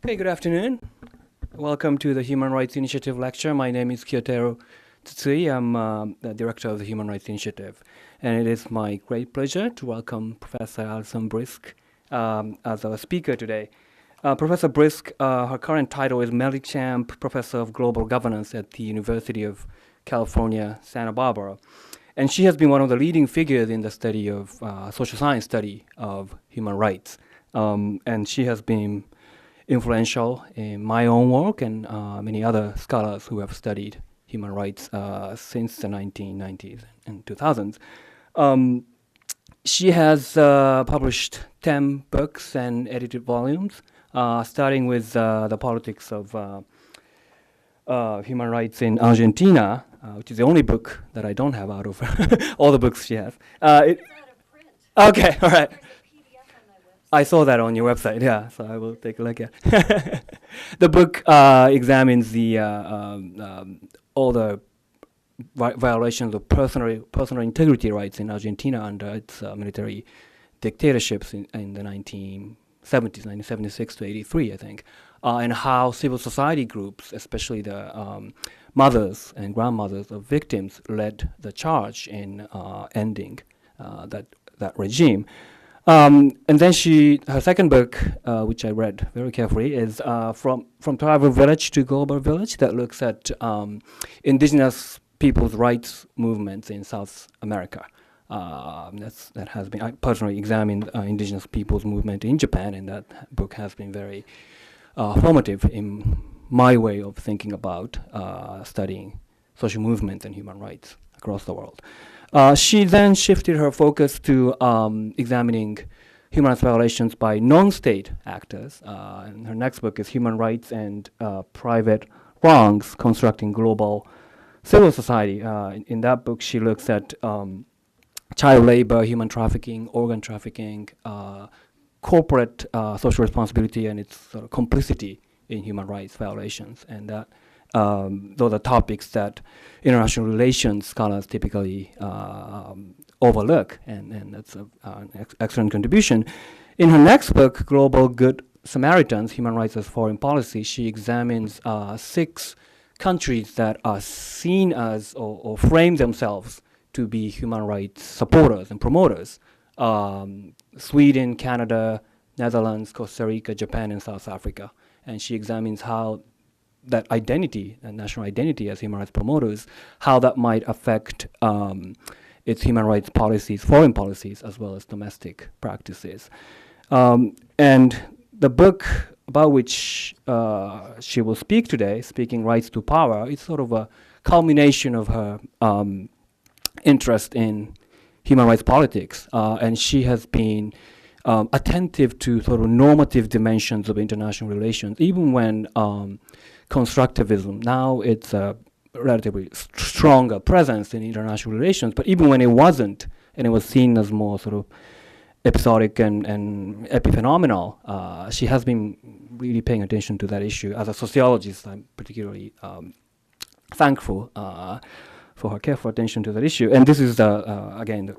Okay, good afternoon. Welcome to the Human Rights Initiative lecture. My name is Kyotaro Tsutsui. I'm the director of the Human Rights Initiative. And it is my great pleasure to welcome Professor ALISON BRYSK as our speaker today. Professor BRYSK, her current title is Mellichamp Professor of Global Governance at the University of California, Santa Barbara. And she has been one of the leading figures in the study of social science study of human rights. And she has been influential in my own work and many other scholars who have studied human rights since the 1990s and 2000s. She has published 10 books and edited volumes, starting with the politics of human rights in Argentina, which is the only book that I don't have out of all the books she has. It's out of print. Okay, all right. There's a PDF on my website. I saw that on your website, yeah, so I will take a look at it. The book examines the all the violations of personal integrity rights in Argentina under its military dictatorships in the 1970s, 1976 to 83, I think, and how civil society groups, especially the mothers and grandmothers of victims, led the charge in ending that regime. And then her second book, which I read very carefully, is from Tribal Village to Global Village, that looks at indigenous people's rights movements in South America. That has been, I personally examined indigenous people's movement in Japan, and that book has been very formative in my way of thinking about studying social movements and human rights across the world. She then shifted her focus to examining human rights violations by non-state actors. And her next book is Human Rights and Private Wrongs, Constructing Global Civil Society. In that book, she looks at child labor, human trafficking, organ trafficking, corporate social responsibility, and its sort of complicity in human rights violations. And that those are topics that international relations scholars typically overlook, and that's an excellent contribution. In her next book, Global Good Samaritans, Human Rights as Foreign Policy, she examines 6 countries that are seen as or frame themselves to be human rights supporters and promoters. Sweden, Canada, Netherlands, Costa Rica, Japan, and South Africa. And she examines how that identity, national identity as human rights promoters, how that might affect its human rights policies, foreign policies, as well as domestic practices. And the book about which she will speak today, Speaking Rights to Power, is sort of a culmination of her interest in human rights politics. And she has been attentive to sort of normative dimensions of international relations, even when constructivism, now it's a relatively stronger presence in international relations, but even when it wasn't, and it was seen as more sort of episodic and epiphenomenal, she has been really paying attention to that issue. As a sociologist, I'm particularly thankful for her careful attention to that issue. And this is, again,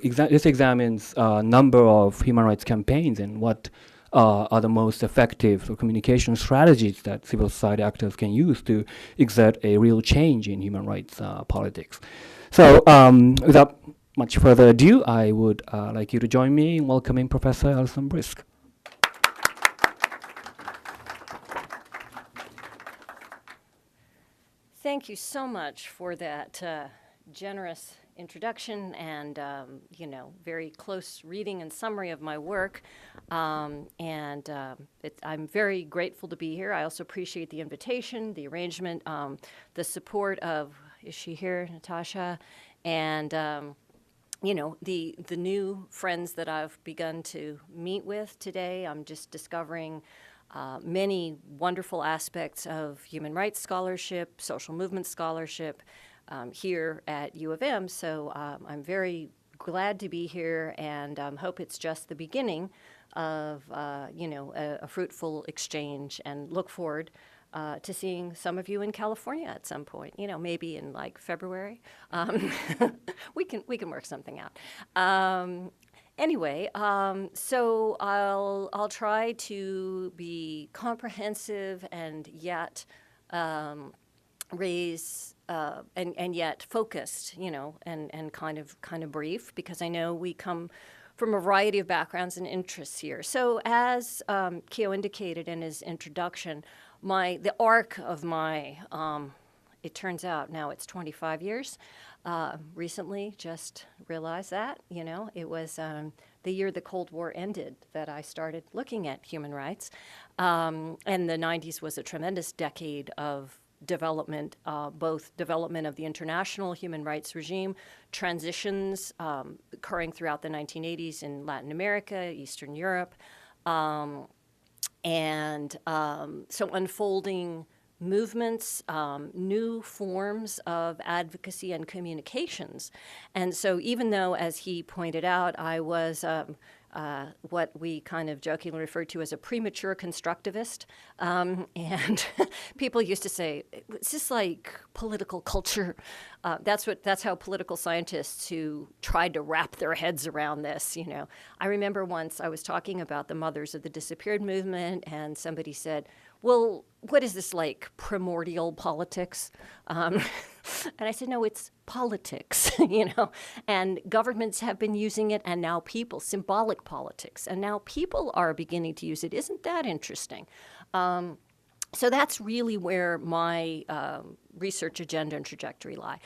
this examines a number of human rights campaigns and what are the most effective communication strategies that civil society actors can use to exert a real change in human rights politics. So without much further ado, I would like you to join me in welcoming Professor ALISON BRYSK. Thank you so much for that generous introduction and, very close reading and summary of my work. I'm very grateful to be here. I also appreciate the invitation, the arrangement, the support of, is she here, Natasha? And, the new friends that I've begun to meet with today. I'm just discovering many wonderful aspects of human rights scholarship, social movement scholarship here at U of M. So I'm very glad to be here and hope it's just the beginning of, a fruitful exchange, and look forward to seeing some of you in California at some point, maybe in like February. We can work something out. Anyway, so I'll try to be comprehensive and yet raise and yet focused, you know, and kind of brief, because I know we come from a variety of backgrounds and interests here. So as Kyo indicated in his introduction, the arc of my it turns out now it's 25 years. Recently, just realized that, you know, it was the year the Cold War ended that I started looking at human rights. And the 90s was a tremendous decade of development, both development of the international human rights regime, transitions occurring throughout the 1980s in Latin America, Eastern Europe, and so unfolding movements, new forms of advocacy and communications. And so even though, as he pointed out, I was what we kind of jokingly refer to as a premature constructivist, and people used to say, is this like political culture? That's how political scientists who tried to wrap their heads around this, you know. I remember once I was talking about the Mothers of the Disappeared movement, and somebody said, well, what is this, like primordial politics? And I said, no, it's politics, you know, and governments have been using it, and now people, symbolic politics, and now people are beginning to use it. Isn't that interesting? So that's really where my research agenda and trajectory lie.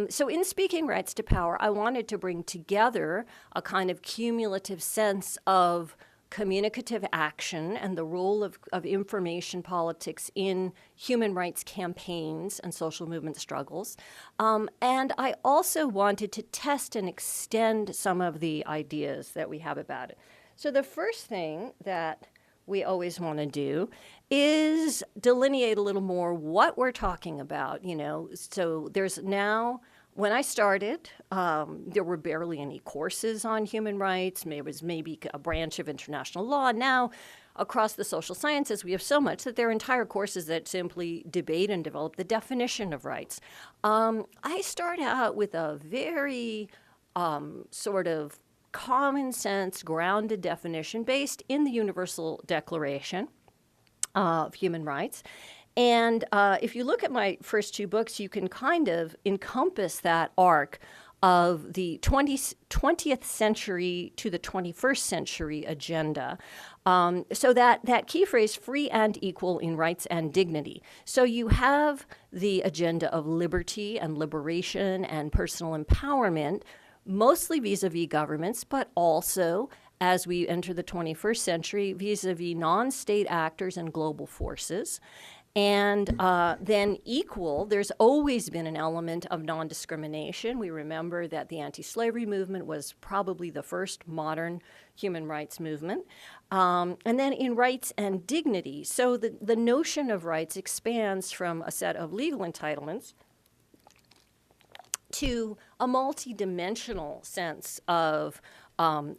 So in Speaking Rights to Power, I wanted to bring together a kind of cumulative sense of communicative action and the role of information politics in human rights campaigns and social movement struggles. And I also wanted to test and extend some of the ideas that we have about it. So the first thing that we always want to do is delineate a little more what we're talking about, you know. So there's now, when I started, there were barely any courses on human rights. There was maybe a branch of international law. Now, across the social sciences, we have so much that there are entire courses that simply debate and develop the definition of rights. I start out with a very sort of common sense, grounded definition based in the Universal Declaration of Human Rights. And if you look at my first two books, you can kind of encompass that arc of the 20th century to the 21st century agenda. So that key phrase, free and equal in rights and dignity. So you have the agenda of liberty and liberation and personal empowerment, mostly vis-a-vis governments, but also, as we enter the 21st century, vis-a-vis non-state actors and global forces. And then equal, there's always been an element of non-discrimination. We remember that the anti-slavery movement was probably the first modern human rights movement. And then in rights and dignity, so the notion of rights expands from a set of legal entitlements to a multidimensional sense of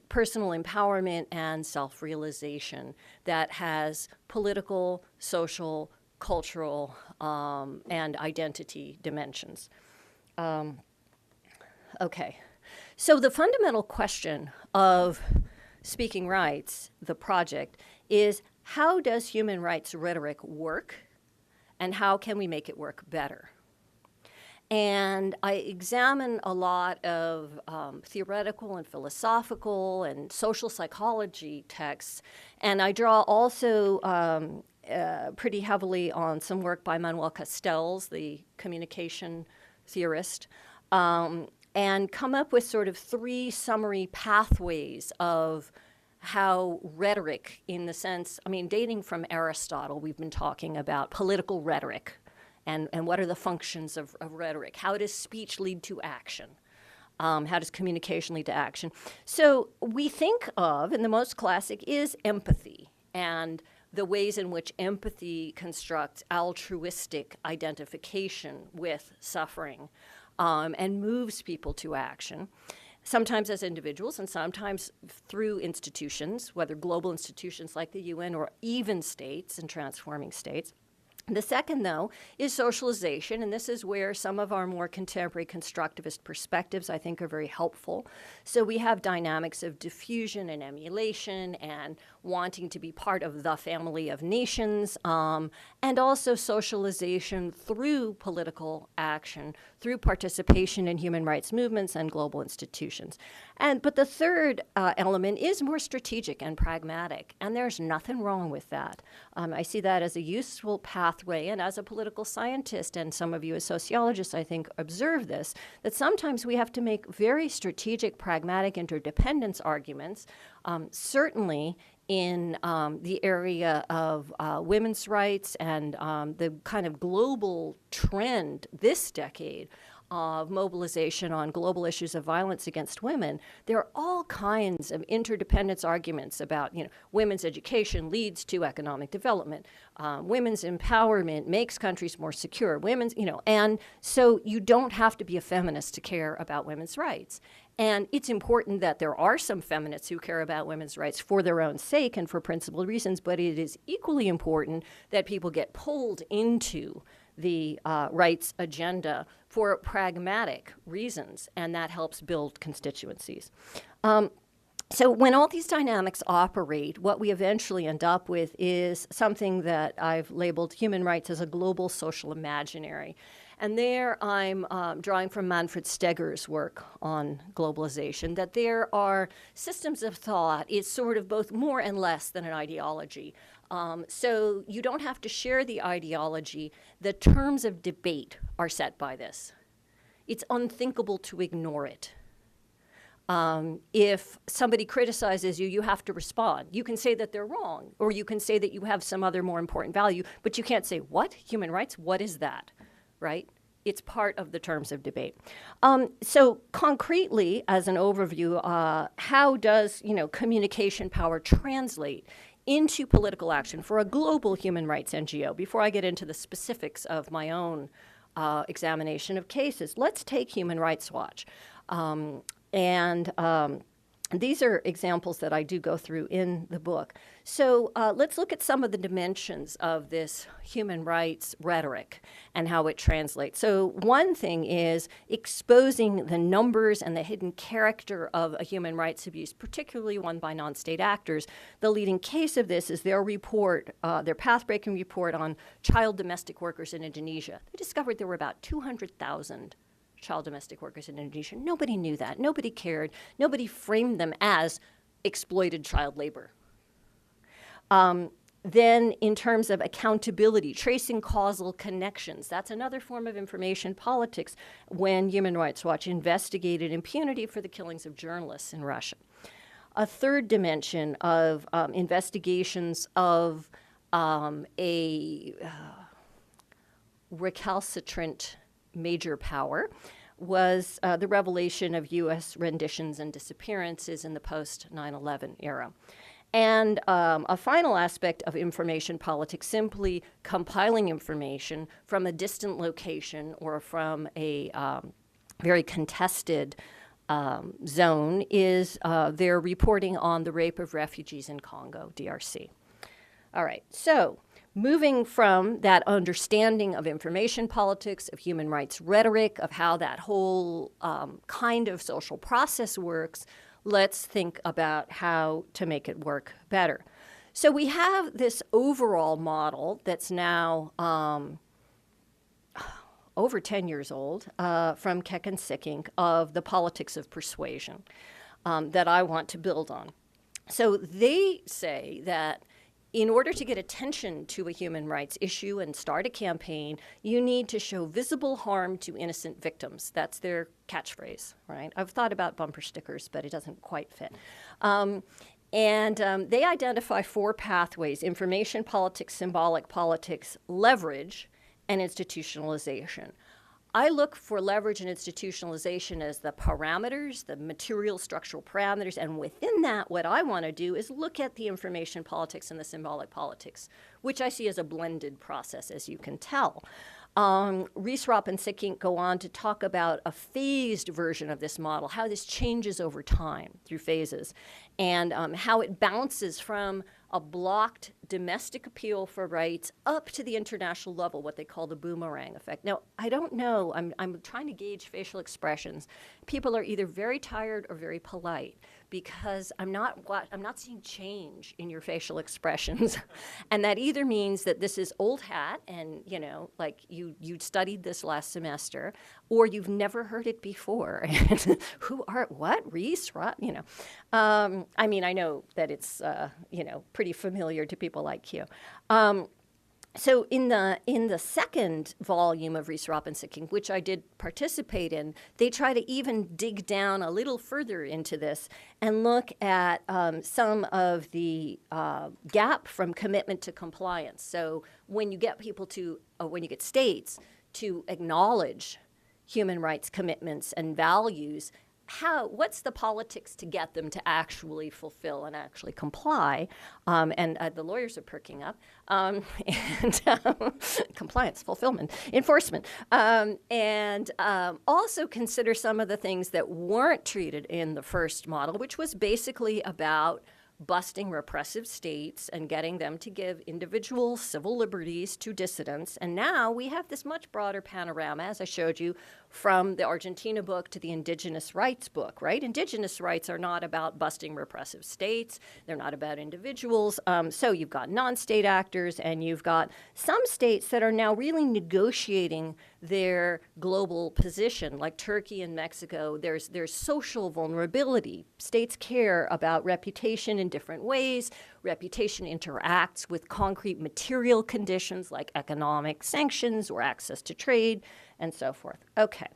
personal empowerment and self-realization that has political, social, cultural, and identity dimensions. Okay, so the fundamental question of Speaking Rights, the project, is how does human rights rhetoric work, and how can we make it work better? And I examine a lot of theoretical and philosophical and social psychology texts, and I draw also pretty heavily on some work by Manuel Castells, the communication theorist, and come up with sort of three summary pathways of how rhetoric, in the sense, I mean, dating from Aristotle, we've been talking about political rhetoric. And what are the functions of rhetoric? How does speech lead to action? How does communication lead to action? So we think of, and the most classic is empathy, and the ways in which empathy constructs altruistic identification with suffering and moves people to action, sometimes as individuals and sometimes through institutions, whether global institutions like the UN or even states and transforming states. The second, though, is socialization, and this is where some of our more contemporary constructivist perspectives, I think, are very helpful. So we have dynamics of diffusion and emulation and wanting to be part of the family of nations, and also socialization through political action, through participation in human rights movements and global institutions. But the third element is more strategic and pragmatic, and there's nothing wrong with that. I see that as a useful pathway, and as a political scientist, and some of you as sociologists, I think, observe this, that sometimes we have to make very strategic, pragmatic interdependence arguments, certainly in the area of women's rights and the kind of global trend this decade of mobilization on global issues of violence against women. There are all kinds of interdependence arguments about, women's education leads to economic development. Women's empowerment makes countries more secure. And so you don't have to be a feminist to care about women's rights. And it's important that there are some feminists who care about women's rights for their own sake and for principled reasons, but it is equally important that people get pulled into the rights agenda for pragmatic reasons, and that helps build constituencies. So when all these dynamics operate, what we eventually end up with is something that I've labeled human rights as a global social imaginary. And there I'm drawing from Manfred Stegger's work on globalization, that there are systems of thought. It's sort of both more and less than an ideology. So you don't have to share the ideology. The terms of debate are set by this. It's unthinkable to ignore it. If somebody criticizes you, you have to respond. You can say that they're wrong, or you can say that you have some other more important value, but you can't say, what? Human rights? What is that? Right? It's part of the terms of debate. So concretely, as an overview, how does communication power translate into political action for a global human rights NGO? Before I get into the specifics of my own examination of cases, let's take Human Rights Watch. These are examples that I do go through in the book. So let's look at some of the dimensions of this human rights rhetoric and how it translates. So one thing is exposing the numbers and the hidden character of a human rights abuse, particularly one by non-state actors. The leading case of this is their report, their path-breaking report on child domestic workers in Indonesia. They discovered there were about 200,000 child domestic workers in Indonesia. Nobody knew that. Nobody cared. Nobody framed them as exploited child labor. Then in terms of accountability, tracing causal connections, that's another form of information politics when Human Rights Watch investigated impunity for the killings of journalists in Russia. A third dimension of investigations of a recalcitrant major power was the revelation of U.S. renditions and disappearances in the post-9/11 era. And a final aspect of information politics, simply compiling information from a distant location or from a very contested zone, is their reporting on the rape of refugees in Congo, DRC. All right, so moving from that understanding of information politics, of human rights rhetoric, of how that whole kind of social process works, let's think about how to make it work better. So we have this overall model that's now over 10 years old from Keck and Sikkink of the politics of persuasion that I want to build on. So they say that in order to get attention to a human rights issue and start a campaign, you need to show visible harm to innocent victims. That's their catchphrase, right? I've thought about bumper stickers, but it doesn't quite fit. They identify 4 pathways: information politics, symbolic politics, leverage, and institutionalization. I look for leverage and institutionalization as the parameters, the material structural parameters, and within that, what I want to do is look at the information politics and the symbolic politics, which I see as a blended process, as you can tell. Riesrop and Sikkink go on to talk about a phased version of this model, how this changes over time through phases, and how it bounces from a blocked domestic appeal for rights up to the international level, what they call the boomerang effect. Now, I don't know. I'm trying to gauge facial expressions. People are either very tired or very polite, because I'm not seeing change in your facial expressions. And that either means that this is old hat and, you know, like you studied this last semester, or you've never heard it before. Who are, what, Reese, you know. I mean, I know that it's, you know, pretty familiar to people like you. So in the second volume of Reese Robinson King, which I did participate in, they try to even dig down a little further into this and look at some of the gap from commitment to compliance. So when you get people to, when you get states to acknowledge human rights commitments and values, what's the politics to get them to actually fulfill and actually comply? And the lawyers are perking up. Compliance, fulfillment, enforcement. And also consider some of the things that weren't treated in the first model, which was basically about busting repressive states and getting them to give individual civil liberties to dissidents. And now we have this much broader panorama, as I showed you, from the Argentina book to the indigenous rights book, right? Indigenous rights are not about busting repressive states. They're not about individuals. So you've got non-state actors, and you've got some states that are now really negotiating their global position, like Turkey and Mexico. There's social vulnerability. States care about reputation in different ways. Reputation interacts with concrete material conditions like economic sanctions or access to trade, and so forth. Okay,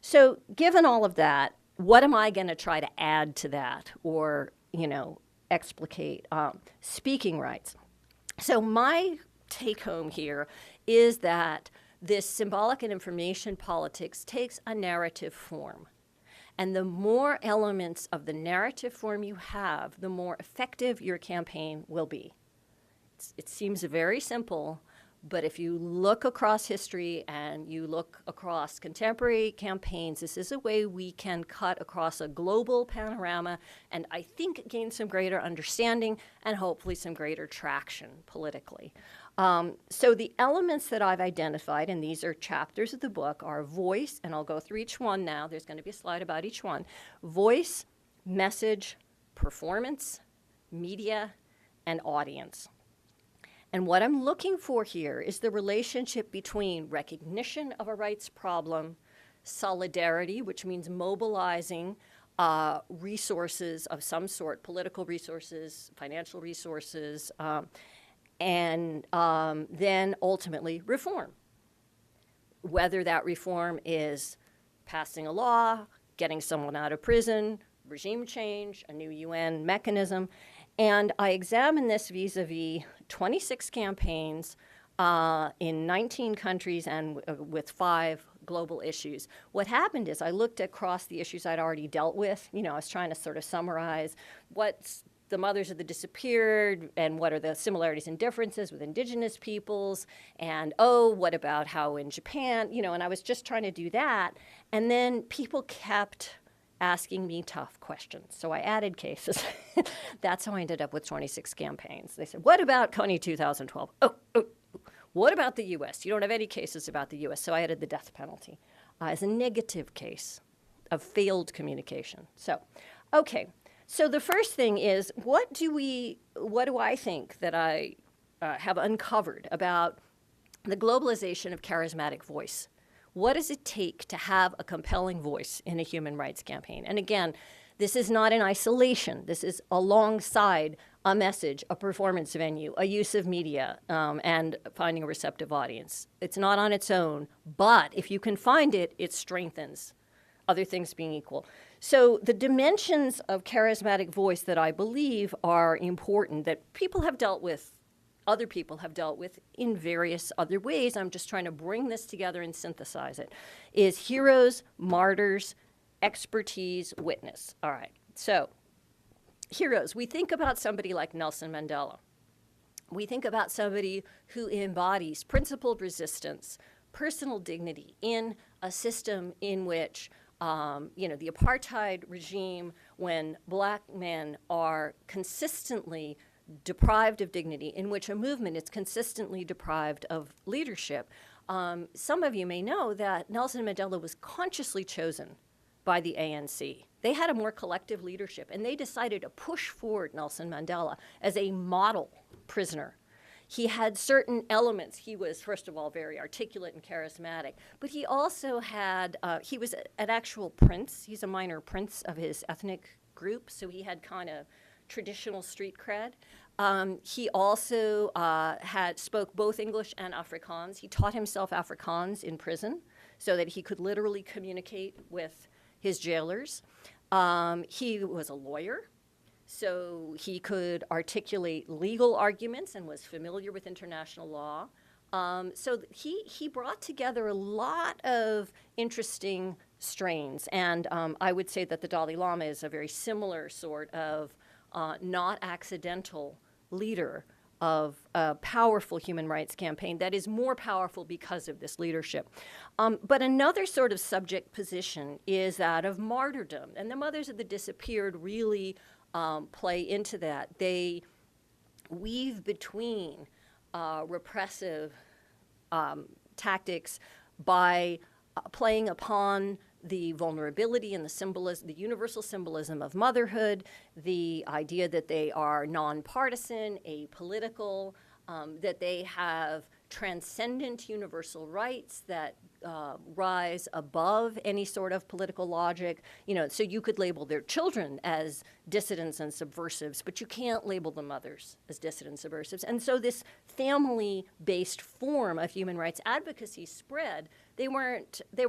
so given all of that, what am I going to try to add to that, or, you know, explicate? Speaking rights. So my take home here is that this symbolic and information politics takes a narrative form. And the more elements of the narrative form you have, the more effective your campaign will be. It seems very simple, but if you look across history and you look across contemporary campaigns, this is a way we can cut across a global panorama and I think gain some greater understanding and hopefully some greater traction politically. So the elements that I've identified, and these are chapters of the book, are voice, and I'll go through each one now. There's going to be a slide about each one. Voice, message, performance, media, and audience. And what I'm looking for here is the relationship between recognition of a rights problem, solidarity, which means mobilizing resources of some sort, political resources, financial resources, and then ultimately reform. Whether that reform is passing a law, getting someone out of prison, regime change, a new UN mechanism. And I examine this vis-a-vis 26 campaigns in 19 countries and with 5 global issues. What happened is I looked across the issues I'd already dealt with. You know, I was trying to sort of summarize what's the mothers of the disappeared and what are the similarities and differences with indigenous peoples, and what about how in Japan, you know, and I was just trying to do that. And then people kept asking me tough questions. So I added cases. That's how I ended up with 26 campaigns. They said, what about Coney 2012? What about the U.S.? You don't have any cases about the U.S. So I added the death penalty as a negative case of failed communication. So, okay. So the first thing is, what do I think that I have uncovered about the globalization of charismatic voice? What does it take to have a compelling voice in a human rights campaign? And again, this is not in isolation. This is alongside a message, a performance venue, a use of media, and finding a receptive audience. It's not on its own, but if you can find it, it strengthens, other things being equal. So the dimensions of charismatic voice that I believe are important, that people have dealt with, other people have dealt with in various other ways, I'm just trying to bring this together and synthesize it, is heroes, martyrs, expertise, witness. All right, so heroes. We think about somebody like Nelson Mandela. We think about somebody who embodies principled resistance, personal dignity in a system in which the apartheid regime, when black men are consistently deprived of dignity, in which a movement is consistently deprived of leadership. Some of you may know that Nelson Mandela was consciously chosen by the ANC. They had a more collective leadership, and they decided to push forward Nelson Mandela as a model prisoner. He had certain elements. He was, first of all, very articulate and charismatic, but he also had, he was an actual prince. He's a minor prince of his ethnic group, so he had kind of traditional street cred. He also spoke both English and Afrikaans. He taught himself Afrikaans in prison so that he could literally communicate with his jailers. He was a lawyer, so he could articulate legal arguments and was familiar with international law. So he brought together a lot of interesting strains, and I would say that the Dalai Lama is a very similar sort of not accidental leader of a powerful human rights campaign that is more powerful because of this leadership. But another sort of subject position is that of martyrdom, and the Mothers of the Disappeared really play into that. They weave between repressive tactics by playing upon the vulnerability and the symbolism, the universal symbolism of motherhood, the idea that they are nonpartisan, apolitical, that they have transcendent universal rights that rise above any sort of political logic. You know, so you could label their children as dissidents and subversives, but you can't label the mothers as dissidents and subversives. And so this family-based form of human rights advocacy spread. They were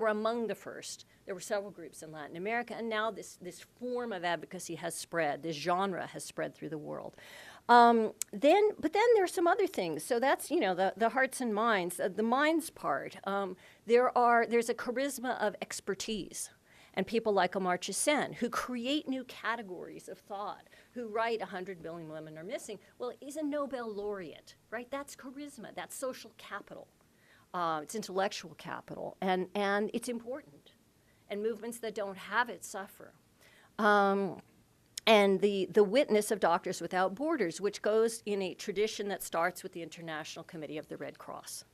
among the first. There were several groups in Latin America, and now this form of advocacy has spread. This genre has spread through the world. But then there's some other things. So that's, you know, the hearts and minds. The minds part. There's a charisma of expertise, and people like Amartya Sen, who create new categories of thought, who write 100 billion women are missing. Well, he's a Nobel laureate, right? That's charisma. That's social capital. It's intellectual capital, and it's important. And movements that don't have it suffer. And the witness of Doctors Without Borders, which goes in a tradition that starts with the International Committee of the Red Cross.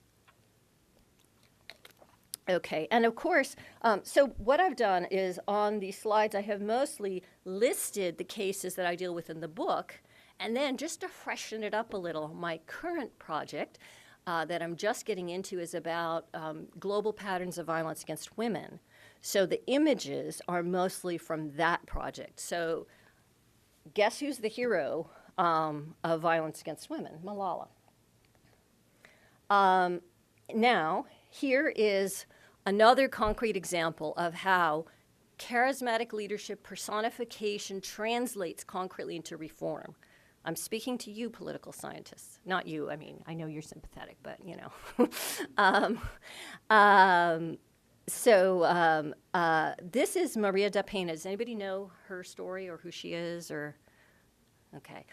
Okay, and of course, so what I've done is on these slides, I have mostly listed the cases that I deal with in the book, and then just to freshen it up a little, my current project that I'm just getting into is about global patterns of violence against women. So the images are mostly from that project. So guess who's the hero of violence against women? Malala. Now, here is another concrete example of how charismatic leadership personification translates concretely into reform. I'm speaking to you, political scientists. Not you, I mean, I know you're sympathetic, but, you know. This is Maria da Penha. Does anybody know her story or who she is? Or okay.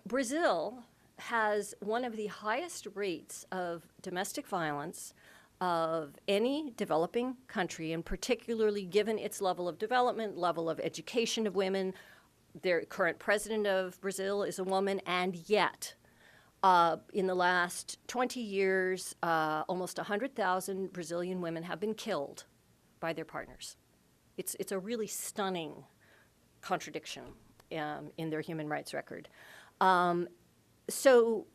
Brazil has one of the highest rates of domestic violence of any developing country, and particularly given its level of development, level of education of women. Their current president of Brazil is a woman, and yet in the last 20 years, almost 100,000 Brazilian women have been killed by their partners. It's a really stunning contradiction in their human rights record. So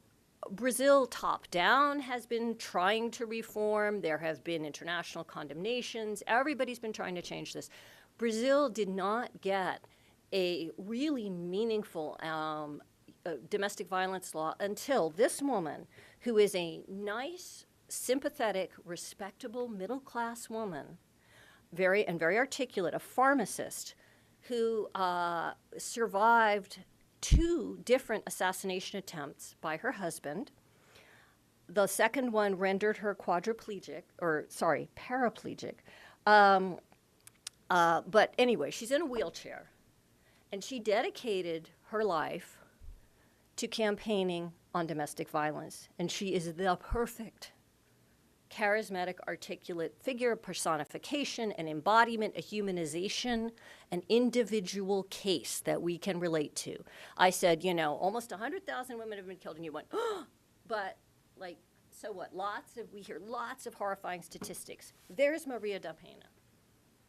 Brazil top-down has been trying to reform. There have been international condemnations. Everybody's been trying to change this. Brazil did not get a really meaningful domestic violence law until this woman, who is a nice, sympathetic, respectable, middle-class woman, very articulate, a pharmacist, who survived 2 different assassination attempts by her husband. The second one rendered her paraplegic. But anyway, she's in a wheelchair. And she dedicated her life to campaigning on domestic violence. And she is the perfect charismatic, articulate figure, personification, an embodiment, a humanization, an individual case that we can relate to. I said, you know, almost 100,000 women have been killed, and you went, oh, but like, so what? We hear lots of horrifying statistics. There's Maria da Penha.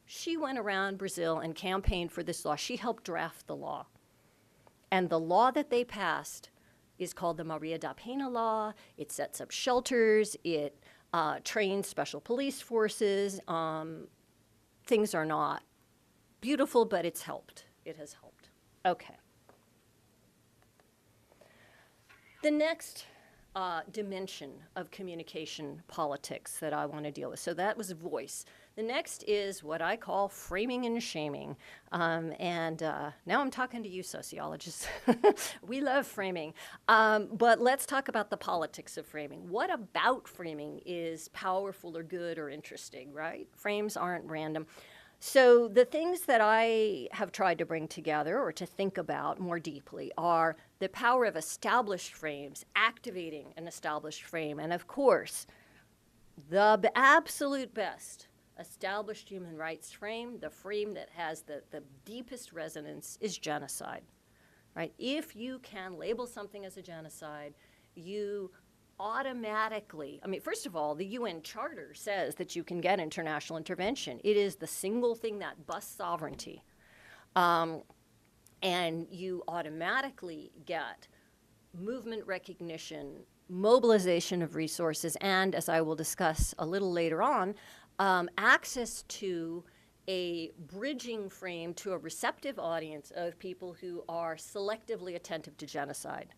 She went around Brazil and campaigned for this law. She helped draft the law. And the law that they passed is called the Maria da Penha Law. It sets up shelters. It trains special police forces. Things are not beautiful, but it's helped. It has helped. Okay. The next dimension of communication politics that I want to deal with. So that was voice. The next is what I call framing and shaming. Now I'm talking to you, sociologists. We love framing. But let's talk about the politics of framing. What about framing is powerful or good or interesting, right? Frames aren't random. So the things that I have tried to bring together or to think about more deeply are the power of established frames, activating an established frame, and of course, the absolute best established human rights frame, the frame that has the deepest resonance, is genocide, right? If you can label something as a genocide, you automatically, I mean, first of all, the UN Charter says that you can get international intervention. It is the single thing that busts sovereignty. And you automatically get movement recognition, mobilization of resources, and, as I will discuss a little later on, access to a bridging frame to a receptive audience of people who are selectively attentive to genocide.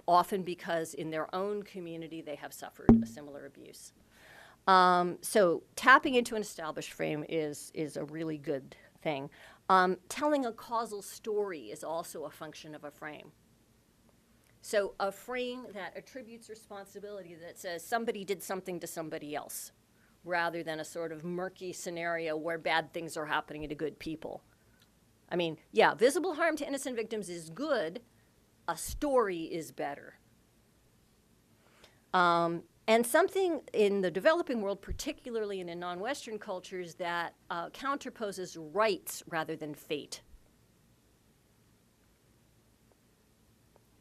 Often because in their own community they have suffered a similar abuse. So tapping into an established frame is a really good thing. Telling a causal story is also a function of a frame. So a frame that attributes responsibility, that says somebody did something to somebody else, rather than a sort of murky scenario where bad things are happening to good people. I mean, yeah, visible harm to innocent victims is good. A story is better. And something in the developing world, particularly in non-Western cultures, that counterposes rights rather than fate.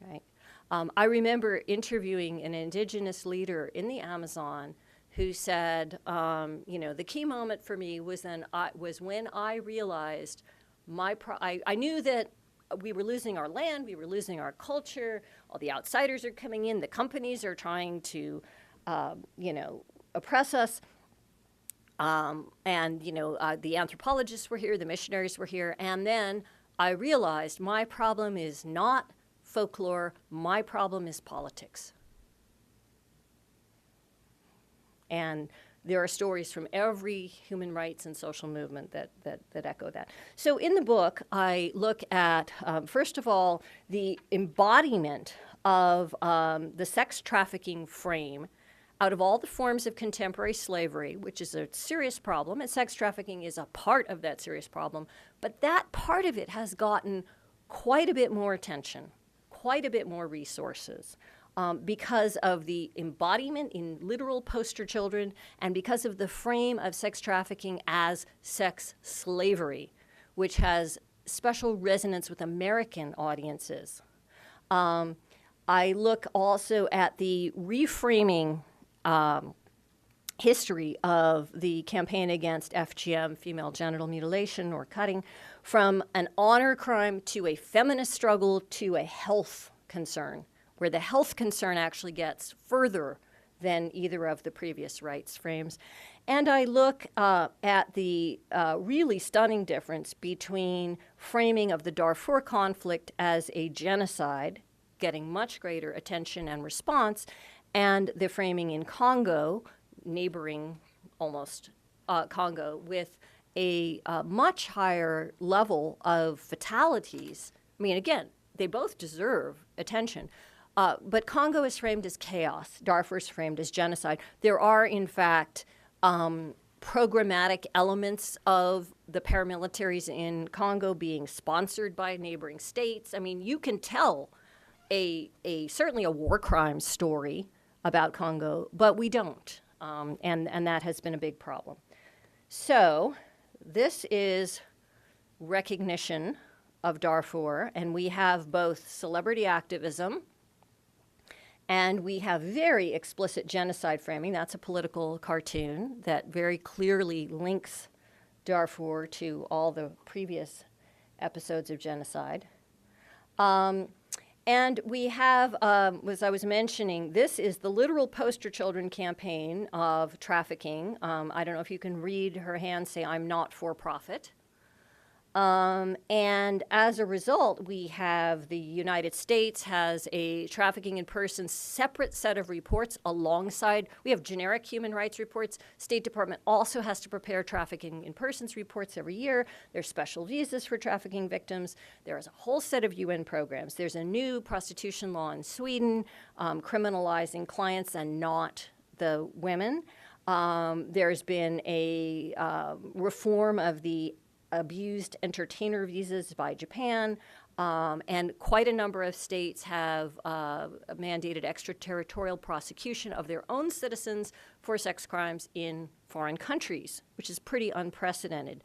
Right? I remember interviewing an indigenous leader in the Amazon who said, you know, the key moment for me was when I realized I knew that we were losing our land, we were losing our culture, all the outsiders are coming in, the companies are trying to, you know, oppress us. And, you know, the anthropologists were here, the missionaries were here. And then I realized my problem is not folklore, my problem is politics. And there are stories from every human rights and social movement that echo that. So in the book, I look at, first of all, the embodiment of the sex trafficking frame out of all the forms of contemporary slavery, which is a serious problem, and sex trafficking is a part of that serious problem, but that part of it has gotten quite a bit more attention, quite a bit more resources. Because of the embodiment in literal poster children and because of the frame of sex trafficking as sex slavery, which has special resonance with American audiences. I look also at the reframing history of the campaign against FGM, female genital mutilation or cutting, from an honor crime to a feminist struggle to a health concern, where the health concern actually gets further than either of the previous rights frames. And I look at the really stunning difference between framing of the Darfur conflict as a genocide, getting much greater attention and response, and the framing in Congo, neighboring almost Congo, with a much higher level of fatalities. I mean, again, they both deserve attention. But Congo is framed as chaos. Darfur is framed as genocide. There are, in fact, programmatic elements of the paramilitaries in Congo being sponsored by neighboring states. I mean, you can tell certainly a war crime story about Congo, but we don't, and that has been a big problem. So this is recognition of Darfur, and we have both celebrity activism and we have very explicit genocide framing. That's a political cartoon that very clearly links Darfur to all the previous episodes of genocide. And we have, as I was mentioning, this is the literal poster children campaign of trafficking. I don't know if you can read her hand say, "I'm not for profit." And as a result, we have the United States has a trafficking in persons separate set of reports alongside. We have generic human rights reports. State Department also has to prepare trafficking in persons reports every year. There's special visas for trafficking victims. There is a whole set of UN programs. There's a new prostitution law in Sweden criminalizing clients and not the women. There's been a reform of the abused entertainer visas by Japan, and quite a number of states have mandated extraterritorial prosecution of their own citizens for sex crimes in foreign countries, which is pretty unprecedented.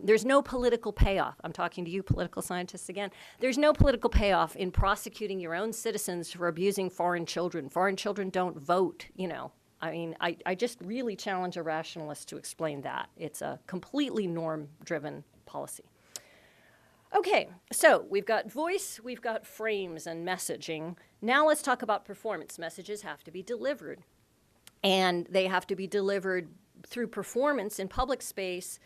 There's no political payoff. I'm talking to you political scientists again. There's no political payoff in prosecuting your own citizens for abusing foreign children. Foreign children don't vote, you know. I mean, I just really challenge a rationalist to explain that. It's a completely norm-driven policy. Okay, so we've got voice, we've got frames and messaging. Now let's talk about performance. Messages have to be delivered. And they have to be delivered through performance in public space,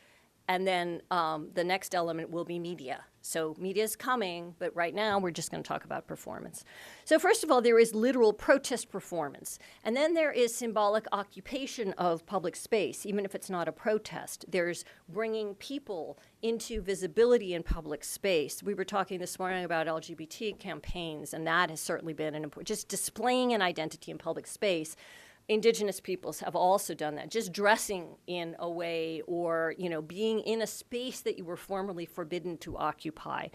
and then the next element will be media. So media is coming, but right now we're just going to talk about performance. So first of all, there is literal protest performance. And then there is symbolic occupation of public space, even if it's not a protest. There's bringing people into visibility in public space. We were talking this morning about LGBT campaigns, and that has certainly been an important, just displaying an identity in public space. Indigenous peoples have also done that, just dressing in a way or, you know, being in a space that you were formerly forbidden to occupy.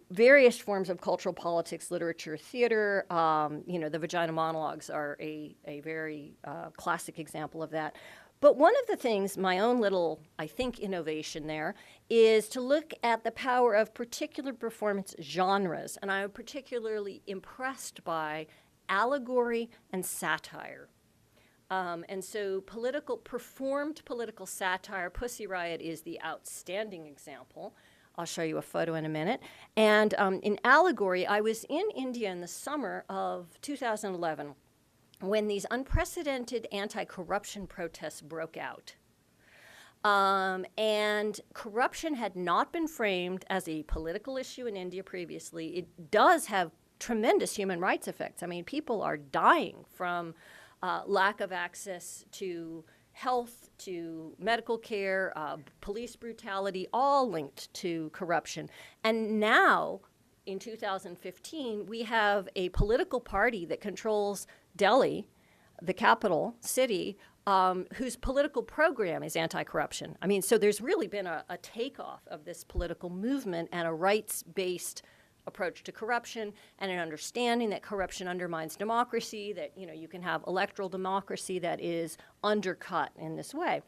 Various forms of cultural politics, literature, theater, you know, the vagina monologues are a very classic example of that. But one of the things, my own little, I think, innovation there, is to look at the power of particular performance genres. And I'm particularly impressed by allegory and satire. And so performed political satire, Pussy Riot is the outstanding example. I'll show you a photo in a minute. And in allegory, I was in India in the summer of 2011 when these unprecedented anti-corruption protests broke out. And corruption had not been framed as a political issue in India previously. It does have tremendous human rights effects. I mean, people are dying from lack of access to health, to medical care, police brutality, all linked to corruption. And now, in 2015, we have a political party that controls Delhi, the capital city, whose political program is anti-corruption. I mean, so there's really been a takeoff of this political movement and a rights-based approach to corruption and an understanding that corruption undermines democracy, that, you know, you can have electoral democracy that is undercut in this way.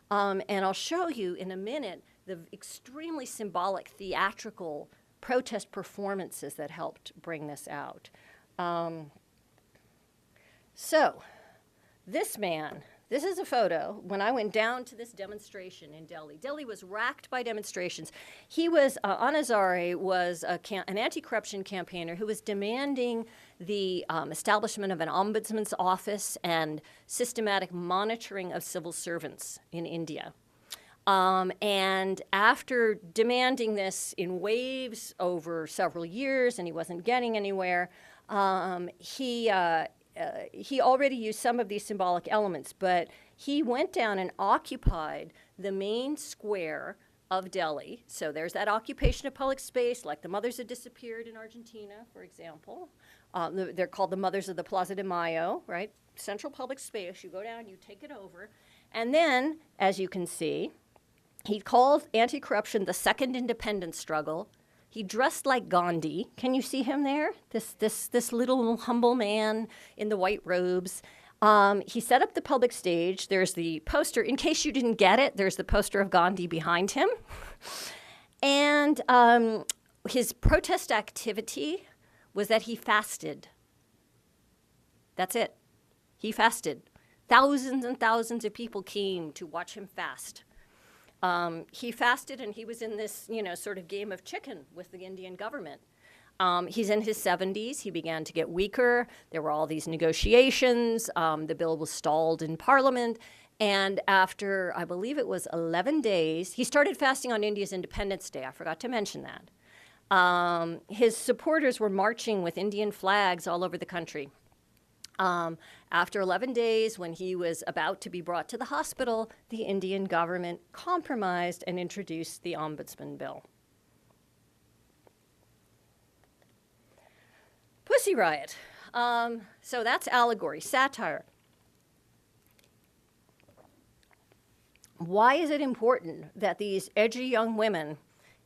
And I'll show you in a minute the extremely symbolic theatrical protest performances that helped bring this out. So this man, this is a photo when I went down to this demonstration in Delhi. Delhi was racked by demonstrations. He was, Anna Hazare was an anti-corruption campaigner who was demanding the establishment of an ombudsman's office and systematic monitoring of civil servants in India. And after demanding this in waves over several years and he wasn't getting anywhere, he already used some of these symbolic elements, but he went down and occupied the main square of Delhi. So there's that occupation of public space, like the Mothers Have Disappeared in Argentina, for example. They're called the Mothers of the Plaza de Mayo, right? Central public space. You go down, you take it over. And then, as you can see, he called anti-corruption the second independence struggle. He dressed like Gandhi. Can you see him there? This little humble man in the white robes. He set up the public stage. There's the poster. In case you didn't get it, there's the poster of Gandhi behind him. And his protest activity was that he fasted. That's it. He fasted. Thousands and thousands of people came to watch him fast. He fasted, and he was in this, sort of game of chicken with the Indian government. He's in his 70s. He began to get weaker. There were all these negotiations. The bill was stalled in Parliament. And after, I believe it was 11 days, he started fasting on India's Independence Day. I forgot to mention that. His supporters were marching with Indian flags all over the country. After 11 days, when he was about to be brought to the hospital, the Indian government compromised and introduced the Ombudsman Bill. Pussy Riot. So that's allegory, satire. Why is it important that these edgy young women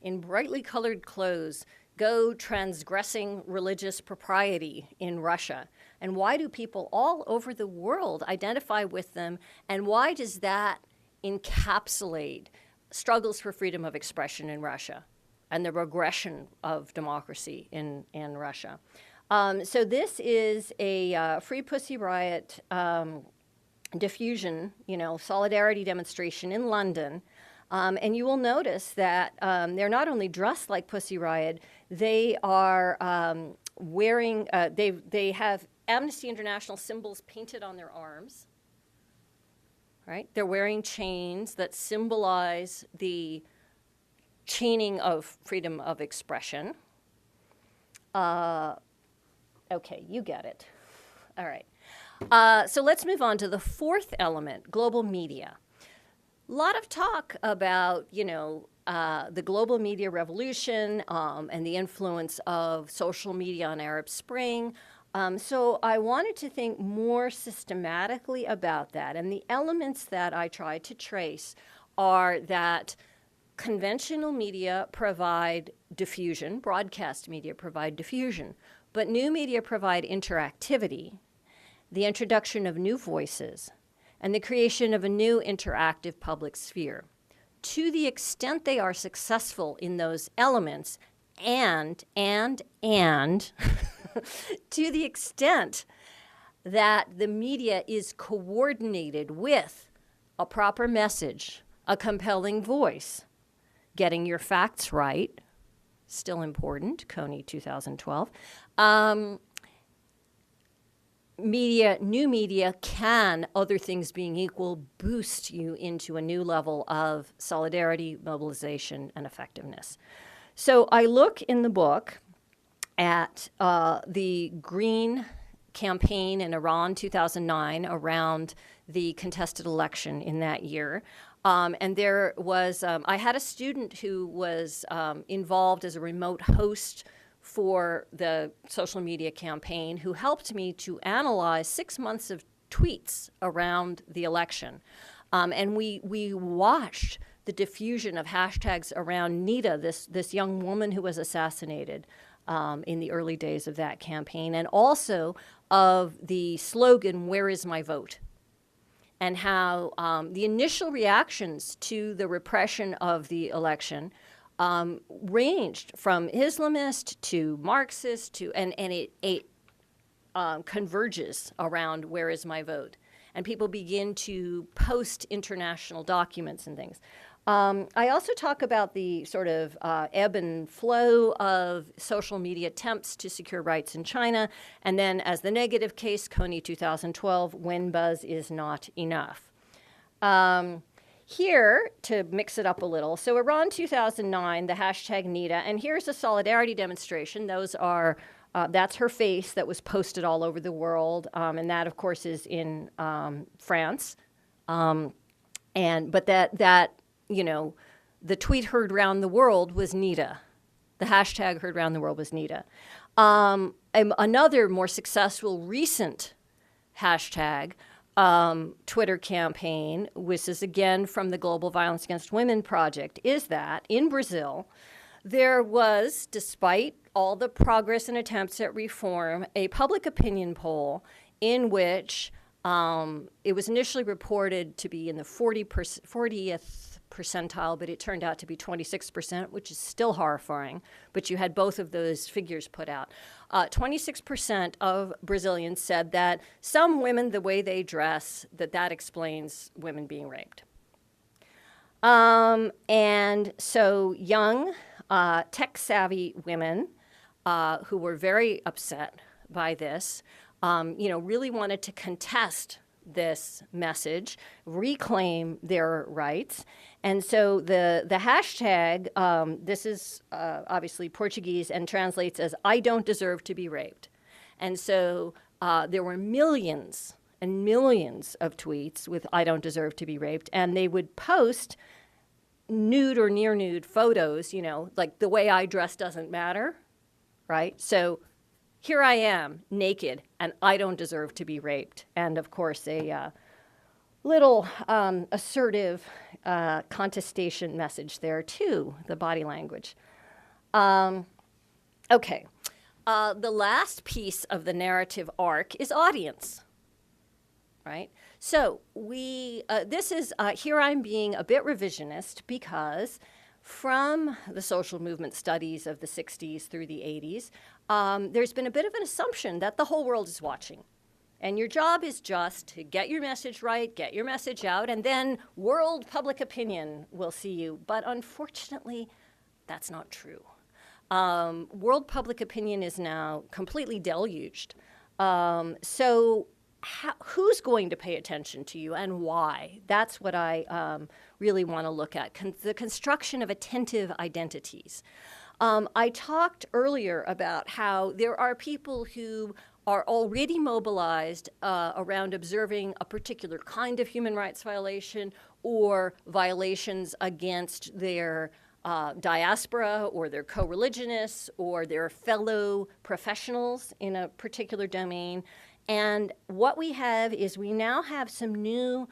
in brightly colored clothes go transgressing religious propriety in Russia? And why do people all over the world identify with them? And why does that encapsulate struggles for freedom of expression in Russia and the regression of democracy in Russia? So this is a Free Pussy Riot diffusion, solidarity demonstration in London. And you will notice that they're not only dressed like Pussy Riot, they are wearing, they have Amnesty International symbols painted on their arms, right? They're wearing chains that symbolize the chaining of freedom of expression. Okay, you get it. All right. So let's move on to the fourth element, global media. A lot of talk about, the global media revolution and the influence of social media on Arab Spring. So I wanted to think more systematically about that. And the elements that I tried to trace are that conventional media provide diffusion, broadcast media provide diffusion, but new media provide interactivity, the introduction of new voices, and the creation of a new interactive public sphere. To the extent they are successful in those elements, and to the extent that the media is coordinated with a proper message, a compelling voice, getting your facts right, still important, Coney 2012, new media can, other things being equal, boost you into a new level of solidarity, mobilization, and effectiveness. So I look in the book at the Green campaign in Iran 2009 around the contested election in that year. And there was, I had a student who was involved as a remote host for the social media campaign who helped me to analyze 6 months of tweets around the election. And we watched the diffusion of hashtags around Nita, this young woman who was assassinated in the early days of that campaign, and also of the slogan, "Where is my vote?" And how the initial reactions to the repression of the election ranged from Islamist to Marxist and it converges around "Where is my vote?" And people begin to post international documents and things. I also talk about the sort of ebb and flow of social media attempts to secure rights in China, and then as the negative case, Coney 2012, when buzz is not enough. Here, to mix it up a little, so Iran 2009, the hashtag Nita, and here's a solidarity demonstration. Those are, that's her face that was posted all over the world, and that, of course, is in France. But that the tweet heard around the world was Nita. The hashtag heard around the world was Nita. Another more successful recent hashtag Twitter campaign, which is again from the Global Violence Against Women Project, is that in Brazil, There was, despite all the progress and attempts at reform, a public opinion poll in which it was initially reported to be in the 40th percentile, but it turned out to be 26%, which is still horrifying. But you had both of those figures put out. 26% of Brazilians said that some women, the way they dress, that explains women being raped. And so young, tech-savvy women who were very upset by this, really wanted to contest this message, reclaim their rights. And so the hashtag, this is obviously Portuguese and translates as "I don't deserve to be raped." And so there were millions and millions of tweets with "I don't deserve to be raped." And they would post nude or near nude photos, like the way I dress doesn't matter, right? So here I am, naked, and I don't deserve to be raped. And of course, a little assertive contestation message there too, the body language. Okay, the last piece of the narrative arc is audience, right? So this is, here I'm being a bit revisionist because from the social movement studies of the 60s through the 80s, there's been a bit of an assumption that the whole world is watching. And your job is just to get your message right, get your message out, and then world public opinion will see you. But unfortunately, that's not true. World public opinion is now completely deluged. So who's going to pay attention to you and why? That's what I really want to look at, the construction of attentive identities. I talked earlier about how there are people who are already mobilized around observing a particular kind of human rights violation or violations against their diaspora or their co-religionists or their fellow professionals in a particular domain. And what we have is we now have some new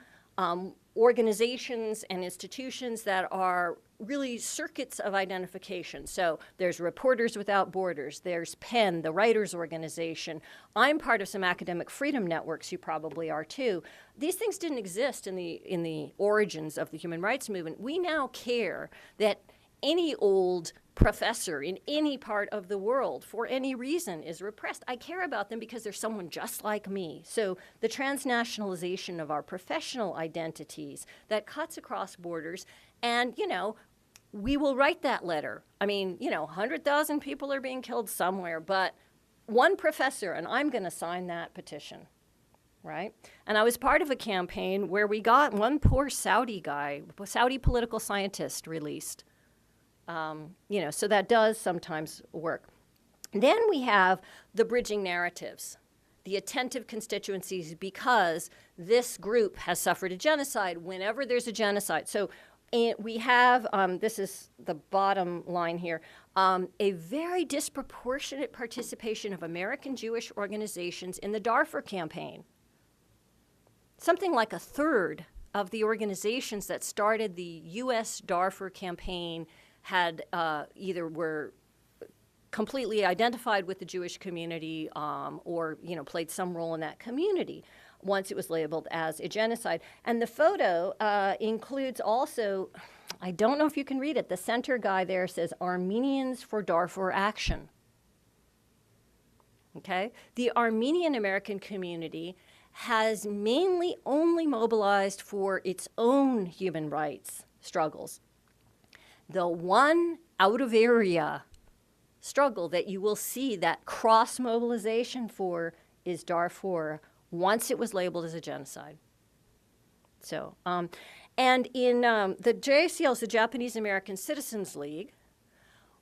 organizations and institutions that are really circuits of identification. So there's Reporters Without Borders, there's PEN, the writers organization. I'm part of some academic freedom networks, you probably are too. These things didn't exist in the origins of the human rights movement. We now care that any old professor in any part of the world for any reason is repressed. I care about them because they're someone just like me. So the transnationalization of our professional identities that cuts across borders, and we will write that letter. I mean, 100,000 people are being killed somewhere, but one professor, and I'm going to sign that petition, right? And I was part of a campaign where we got one poor Saudi guy, Saudi political scientist, released. So that does sometimes work. Then we have the bridging narratives, the attentive constituencies, because this group has suffered a genocide whenever there's a genocide. So we have, this is the bottom line here, a very disproportionate participation of American Jewish organizations in the Darfur campaign. Something like a third of the organizations that started the U.S. Darfur campaign had either were completely identified with the Jewish community or played some role in that community once it was labeled as a genocide. And the photo includes also, I don't know if you can read it, the center guy there says Armenians for Darfur Action. Okay? The Armenian American community has mainly only mobilized for its own human rights struggles. The one out-of-area struggle that you will see that cross-mobilization for is Darfur once it was labeled as a genocide. So, and in the JACL, the Japanese American Citizens League,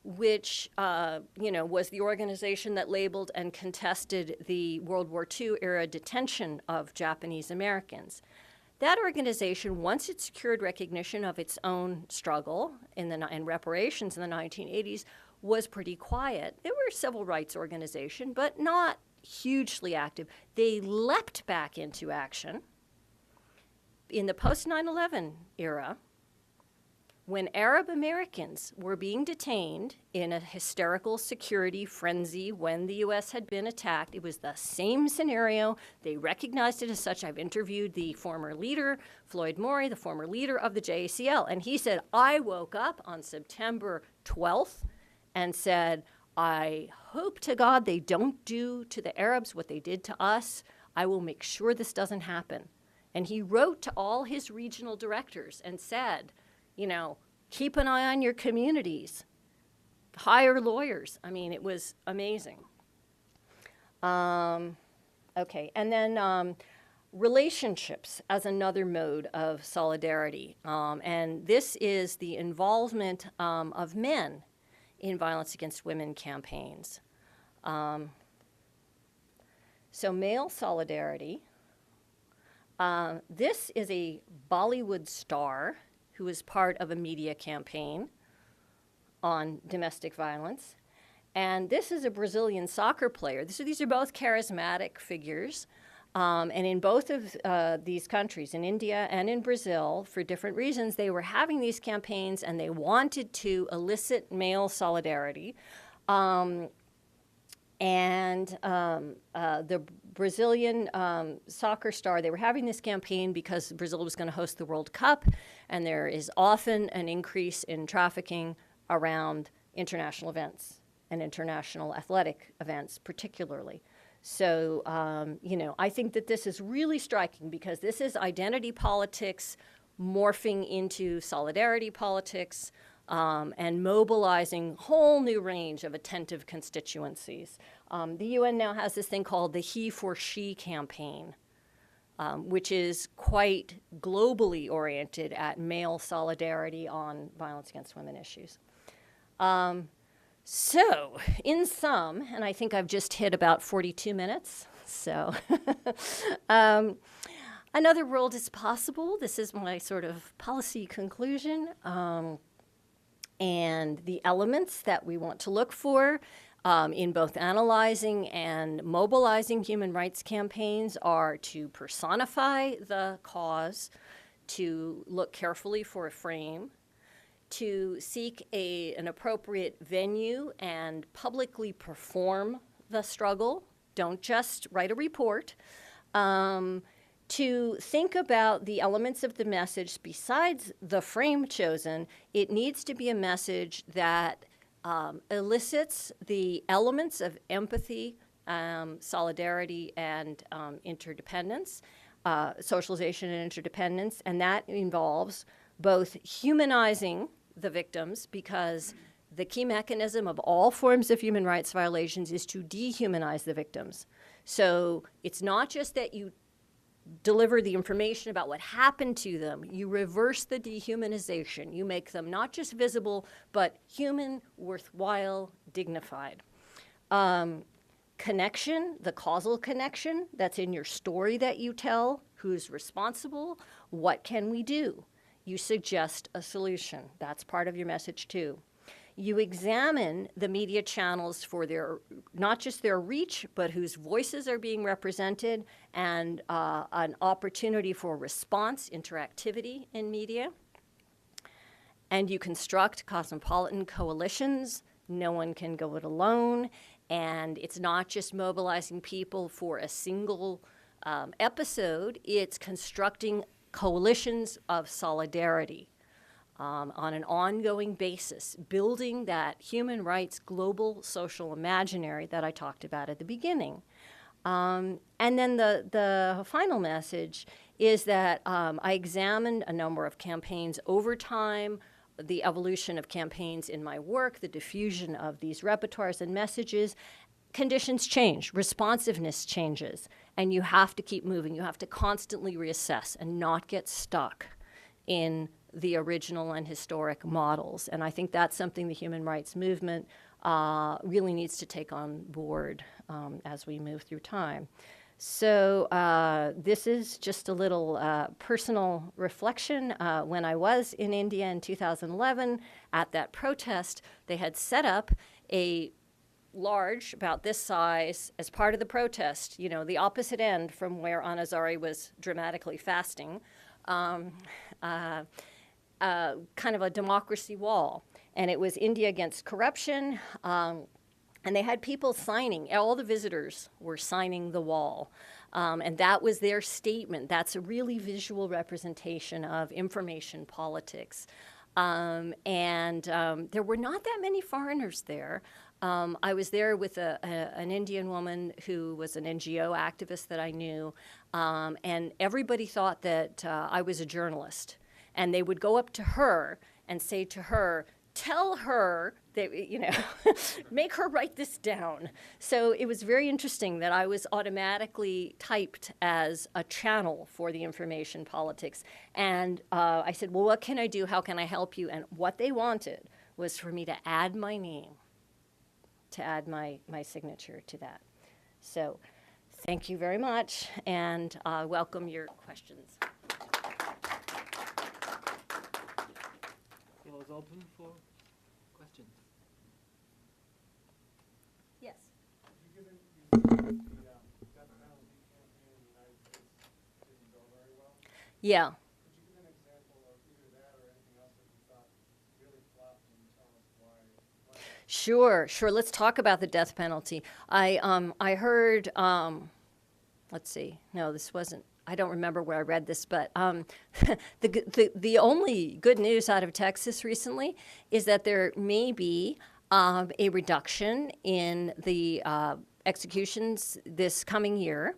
which was the organization that labeled and contested the World War II era detention of Japanese Americans. That organization, once it secured recognition of its own struggle and reparations in the 1980s, was pretty quiet. They were a civil rights organization, but not hugely active. They leapt back into action in the post-9/11 era when Arab Americans were being detained in a hysterical security frenzy when the U.S. had been attacked, it was the same scenario. They recognized it as such. I've interviewed the former leader, Floyd Morey, the former leader of the JACL, and he said, I woke up on September 12th and said, I hope to God they don't do to the Arabs what they did to us. I will make sure this doesn't happen. And he wrote to all his regional directors and said, you know, keep an eye on your communities, hire lawyers. I mean, it was amazing. Okay, and then relationships as another mode of solidarity. And this is the involvement of men in violence against women campaigns. So male solidarity. This is a Bollywood star who was part of a media campaign on domestic violence. And this is a Brazilian soccer player. These are both charismatic figures. And in both of these countries, in India and in Brazil, for different reasons, they were having these campaigns and they wanted to elicit male solidarity. The Brazilian soccer star, they were having this campaign because Brazil was going to host the World Cup, and there is often an increase in trafficking around international events and international athletic events particularly. So, you know, I think that this is really striking because this is identity politics morphing into solidarity politics, and mobilizing a whole new range of attentive constituencies. The UN now has this thing called the He for She campaign, which is quite globally oriented at male solidarity on violence against women issues. So, in sum, and I think I've just hit about 42 minutes, so another world is possible. This is my sort of policy conclusion. And the elements that we want to look for in both analyzing and mobilizing human rights campaigns are to personify the cause, to look carefully for a frame, to seek an appropriate venue and publicly perform the struggle. Don't just write a report. To think about the elements of the message besides the frame chosen, it needs to be a message that elicits the elements of empathy, solidarity, and interdependence, socialization and interdependence, and that involves both humanizing the victims, because the key mechanism of all forms of human rights violations is to dehumanize the victims. So it's not just that you deliver the information about what happened to them. You reverse the dehumanization. You make them not just visible, but human, worthwhile, dignified. Connection, the causal connection that's in your story that you tell, who's responsible, what can we do? You suggest a solution. That's part of your message too. You examine the media channels for their, not just their reach, but whose voices are being represented, and an opportunity for response, interactivity in media. And you construct cosmopolitan coalitions. No one can go it alone. And it's not just mobilizing people for a single episode. It's constructing coalitions of solidarity. On an ongoing basis, building that human rights global social imaginary that I talked about at the beginning. And then the final message is that I examined a number of campaigns over time, the evolution of campaigns in my work, the diffusion of these repertoires and messages. Conditions change, responsiveness changes, and you have to keep moving. You have to constantly reassess and not get stuck in the original and historic models. And I think that's something the human rights movement really needs to take on board as we move through time. So this is just a little personal reflection. When I was in India in 2011 at that protest, they had set up a large, about this size, as part of the protest, you know, the opposite end from where Anna Hazare was dramatically fasting. kind of a democracy wall. And it was India against corruption. And they had people signing. All the visitors were signing the wall. And that was their statement. That's a really visual representation of information politics. There were not that many foreigners there. I was there with an Indian woman who was an NGO activist that I knew, and everybody thought that I was a journalist. And they would go up to her and say to her, tell her that, make her write this down. So it was very interesting that I was automatically typed as a channel for the information politics. And I said, well, what can I do? How can I help you? And what they wanted was for me to add my name, to add my signature to that. So thank you very much, and welcome your questions. Floor is open for questions. Yes. Given the death penalty campaign in the United States didn't go very well, Yeah. could you give an example of either that or anything else that you thought really flopped and tell us why? Sure. Let's talk about the death penalty. I heard, let's see, no, this wasn't, I don't remember where I read this, but the only good news out of Texas recently is that there may be a reduction in the executions this coming year.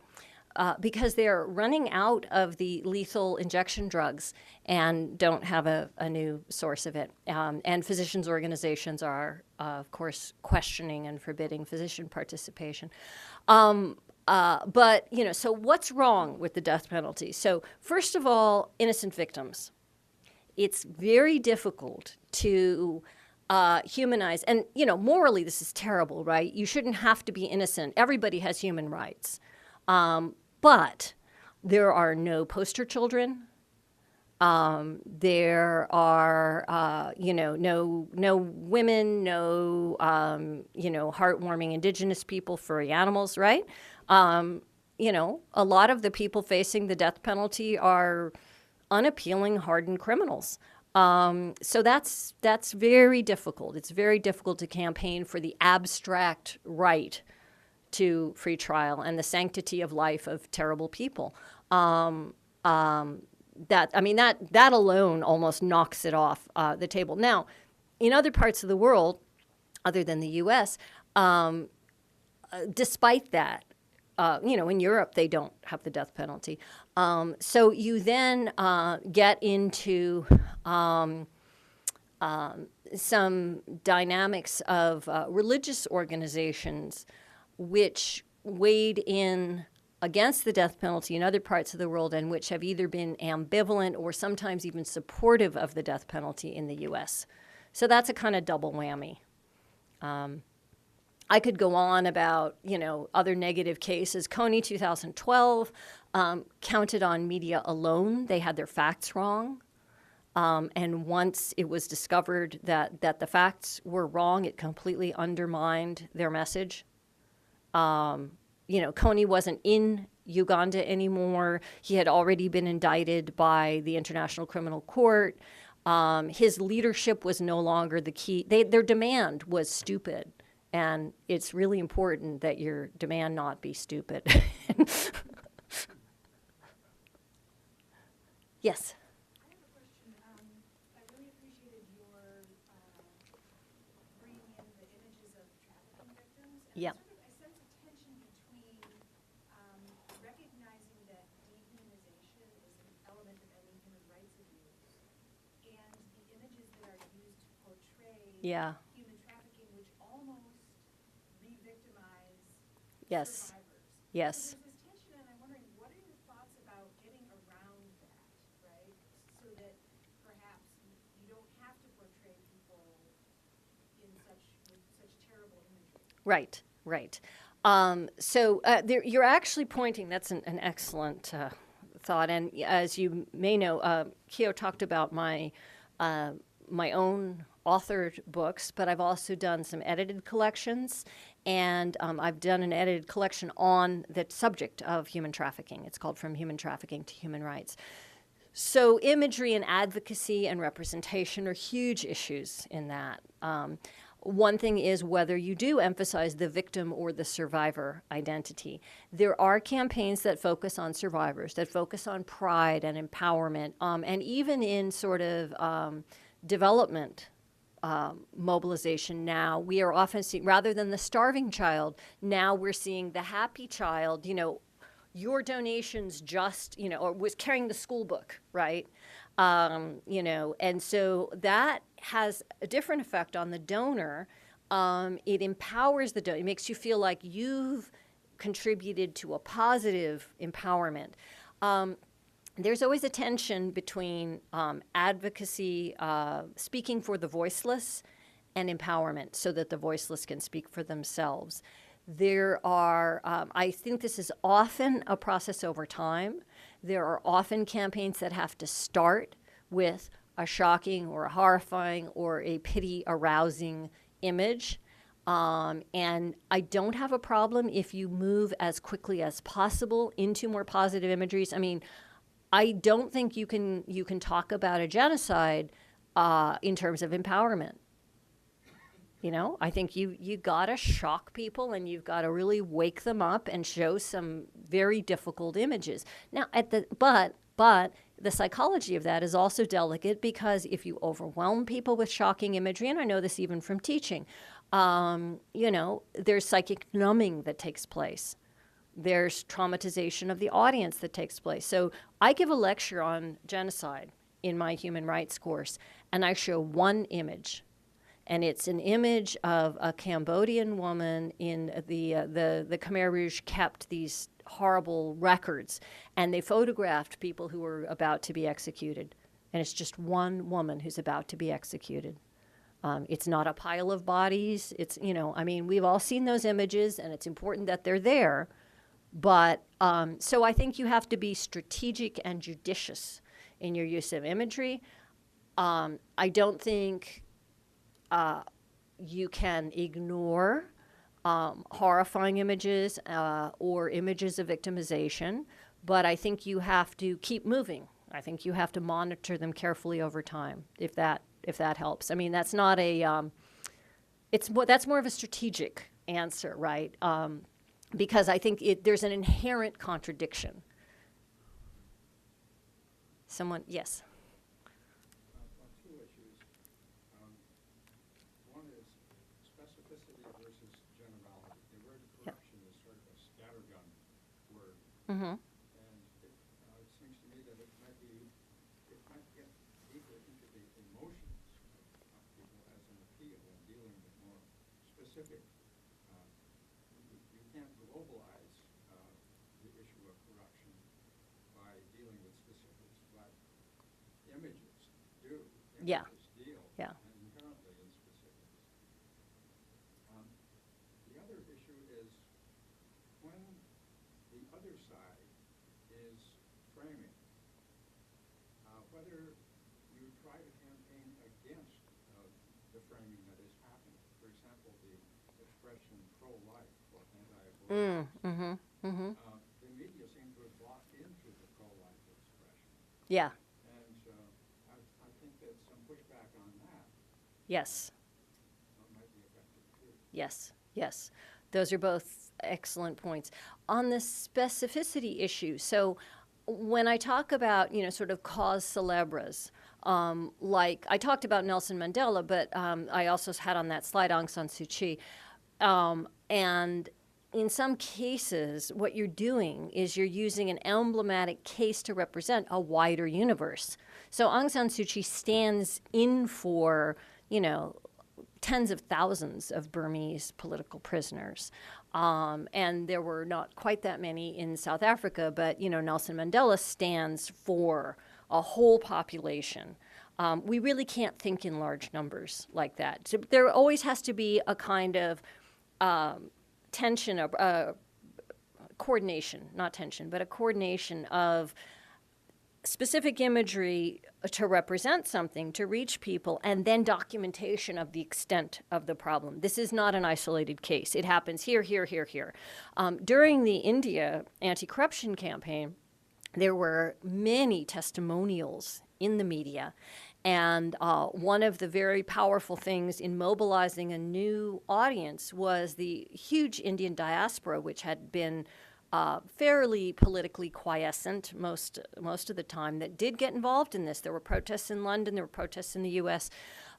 Because they're running out of the lethal injection drugs and don't have a new source of it. And physicians' organizations are, of course, questioning and forbidding physician participation. But, so what's wrong with the death penalty? So first of all, innocent victims. It's very difficult to humanize. And, morally, this is terrible, right? You shouldn't have to be innocent. Everybody has human rights. But there are no poster children. There are, no women, no, heartwarming indigenous people, furry animals, right? A lot of the people facing the death penalty are unappealing, hardened criminals. So that's very difficult. It's very difficult to campaign for the abstract right to free trial and the sanctity of life of terrible people. That alone almost knocks it off the table. Now, in other parts of the world, other than the U.S., despite that, in Europe they don't have the death penalty. So you then get into some dynamics of religious organizations which weighed in against the death penalty in other parts of the world and which have either been ambivalent or sometimes even supportive of the death penalty in the U.S. So that's a kind of double whammy. I could go on about, other negative cases. Coney 2012 counted on media alone. They had their facts wrong. And once it was discovered that the facts were wrong, it completely undermined their message. Coney wasn't in Uganda anymore. He had already been indicted by the International Criminal Court. His leadership was no longer the key. Their demand was stupid. And it's really important that your demand not be stupid. Yes? I have a question. I really appreciated your bringing in the images of trafficking victims. And Yeah. I sense a tension between recognizing that dehumanization is an element of any human rights abuse and the images that are used to portray Yeah. human trafficking, which almost re-victimize Yes. survivors. Yes. So there's this tension, and I'm wondering, what are your thoughts about getting around that, right? So that perhaps you don't have to portray people with such terrible imagery. Right. You're actually pointing, that's an excellent thought. And as you may know, Kyo talked about my own authored books, but I've also done some edited collections. And I've done an edited collection on the subject of human trafficking. It's called From Human Trafficking to Human Rights. So imagery and advocacy and representation are huge issues in that. One thing is whether you do emphasize the victim or the survivor identity. There are campaigns that focus on survivors, that focus on pride and empowerment, and even in sort of development mobilization now, we are often seeing, rather than the starving child, now we're seeing the happy child, you know, your donations just, you know, or was carrying the school book, right? You know, and so that has a different effect on the donor. It empowers the donor. It makes you feel like you've contributed to a positive empowerment. There's always a tension between advocacy, speaking for the voiceless, and empowerment so that the voiceless can speak for themselves. There are, I think this is often a process over time. There are often campaigns that have to start with a shocking or a horrifying or a pity-arousing image. And I don't have a problem if you move as quickly as possible into more positive imageries. I mean, I don't think you can talk about a genocide in terms of empowerment. You know, I think you gotta shock people and you've got to really wake them up and show some very difficult images. Now, but the psychology of that is also delicate, because if you overwhelm people with shocking imagery, and I know this even from teaching, you know, there's psychic numbing that takes place. There's traumatization of the audience that takes place. So I give a lecture on genocide in my human rights course, and I show one image. And it's an image of a Cambodian woman in the Khmer Rouge kept these horrible records, and they photographed people who were about to be executed. And it's just one woman who's about to be executed. It's not a pile of bodies. It's, you know, I mean, we've all seen those images, and it's important that they're there. But so I think you have to be strategic and judicious in your use of imagery. I don't think you can ignore horrifying images or images of victimization, but I think you have to keep moving. I think you have to monitor them carefully over time, if that helps. I mean, that's not a that's more of a strategic answer, right? Because I think there's an inherent contradiction. Someone, yes. Two issues. One is specificity versus generality. The word corruption is sort of a scattergun word. Mm-hmm. And it seems to me that it might get deeper into the emotions of people as an appeal and dealing with more specific. You can't globalize the issue of corruption by dealing with specifics, but images do. Yeah. Images deal. Yeah. And inherently in specifics. The other issue is when the other side is framing, whether you try to campaign against the framing that is happening. For example, the expression pro-life or anti-abortion. The media seem to have bought into the pro-life expression. Yeah. And I think that some pushback on that Yes. might be effective too. Yes. Yes. Those are both excellent points. On the specificity issue, so when I talk about, you know, sort of cause celebres, like I talked about Nelson Mandela, but I also had on that slide Aung San Suu Kyi. And in some cases, what you're doing is you're using an emblematic case to represent a wider universe. So Aung San Suu Kyi stands in for, you know, tens of thousands of Burmese political prisoners. And there were not quite that many in South Africa, but, you know, Nelson Mandela stands for a whole population. We really can't think in large numbers like that. So there always has to be a kind of tension, coordination, not tension, but a coordination of specific imagery to represent something, to reach people, and then documentation of the extent of the problem. This is not an isolated case. It happens here, here, here, here. During the India anti-corruption campaign, there were many testimonials in the media. And one of the very powerful things in mobilizing a new audience was the huge Indian diaspora, which had been fairly politically quiescent most of the time, that did get involved in this. There were protests in London, there were protests in the U.S.,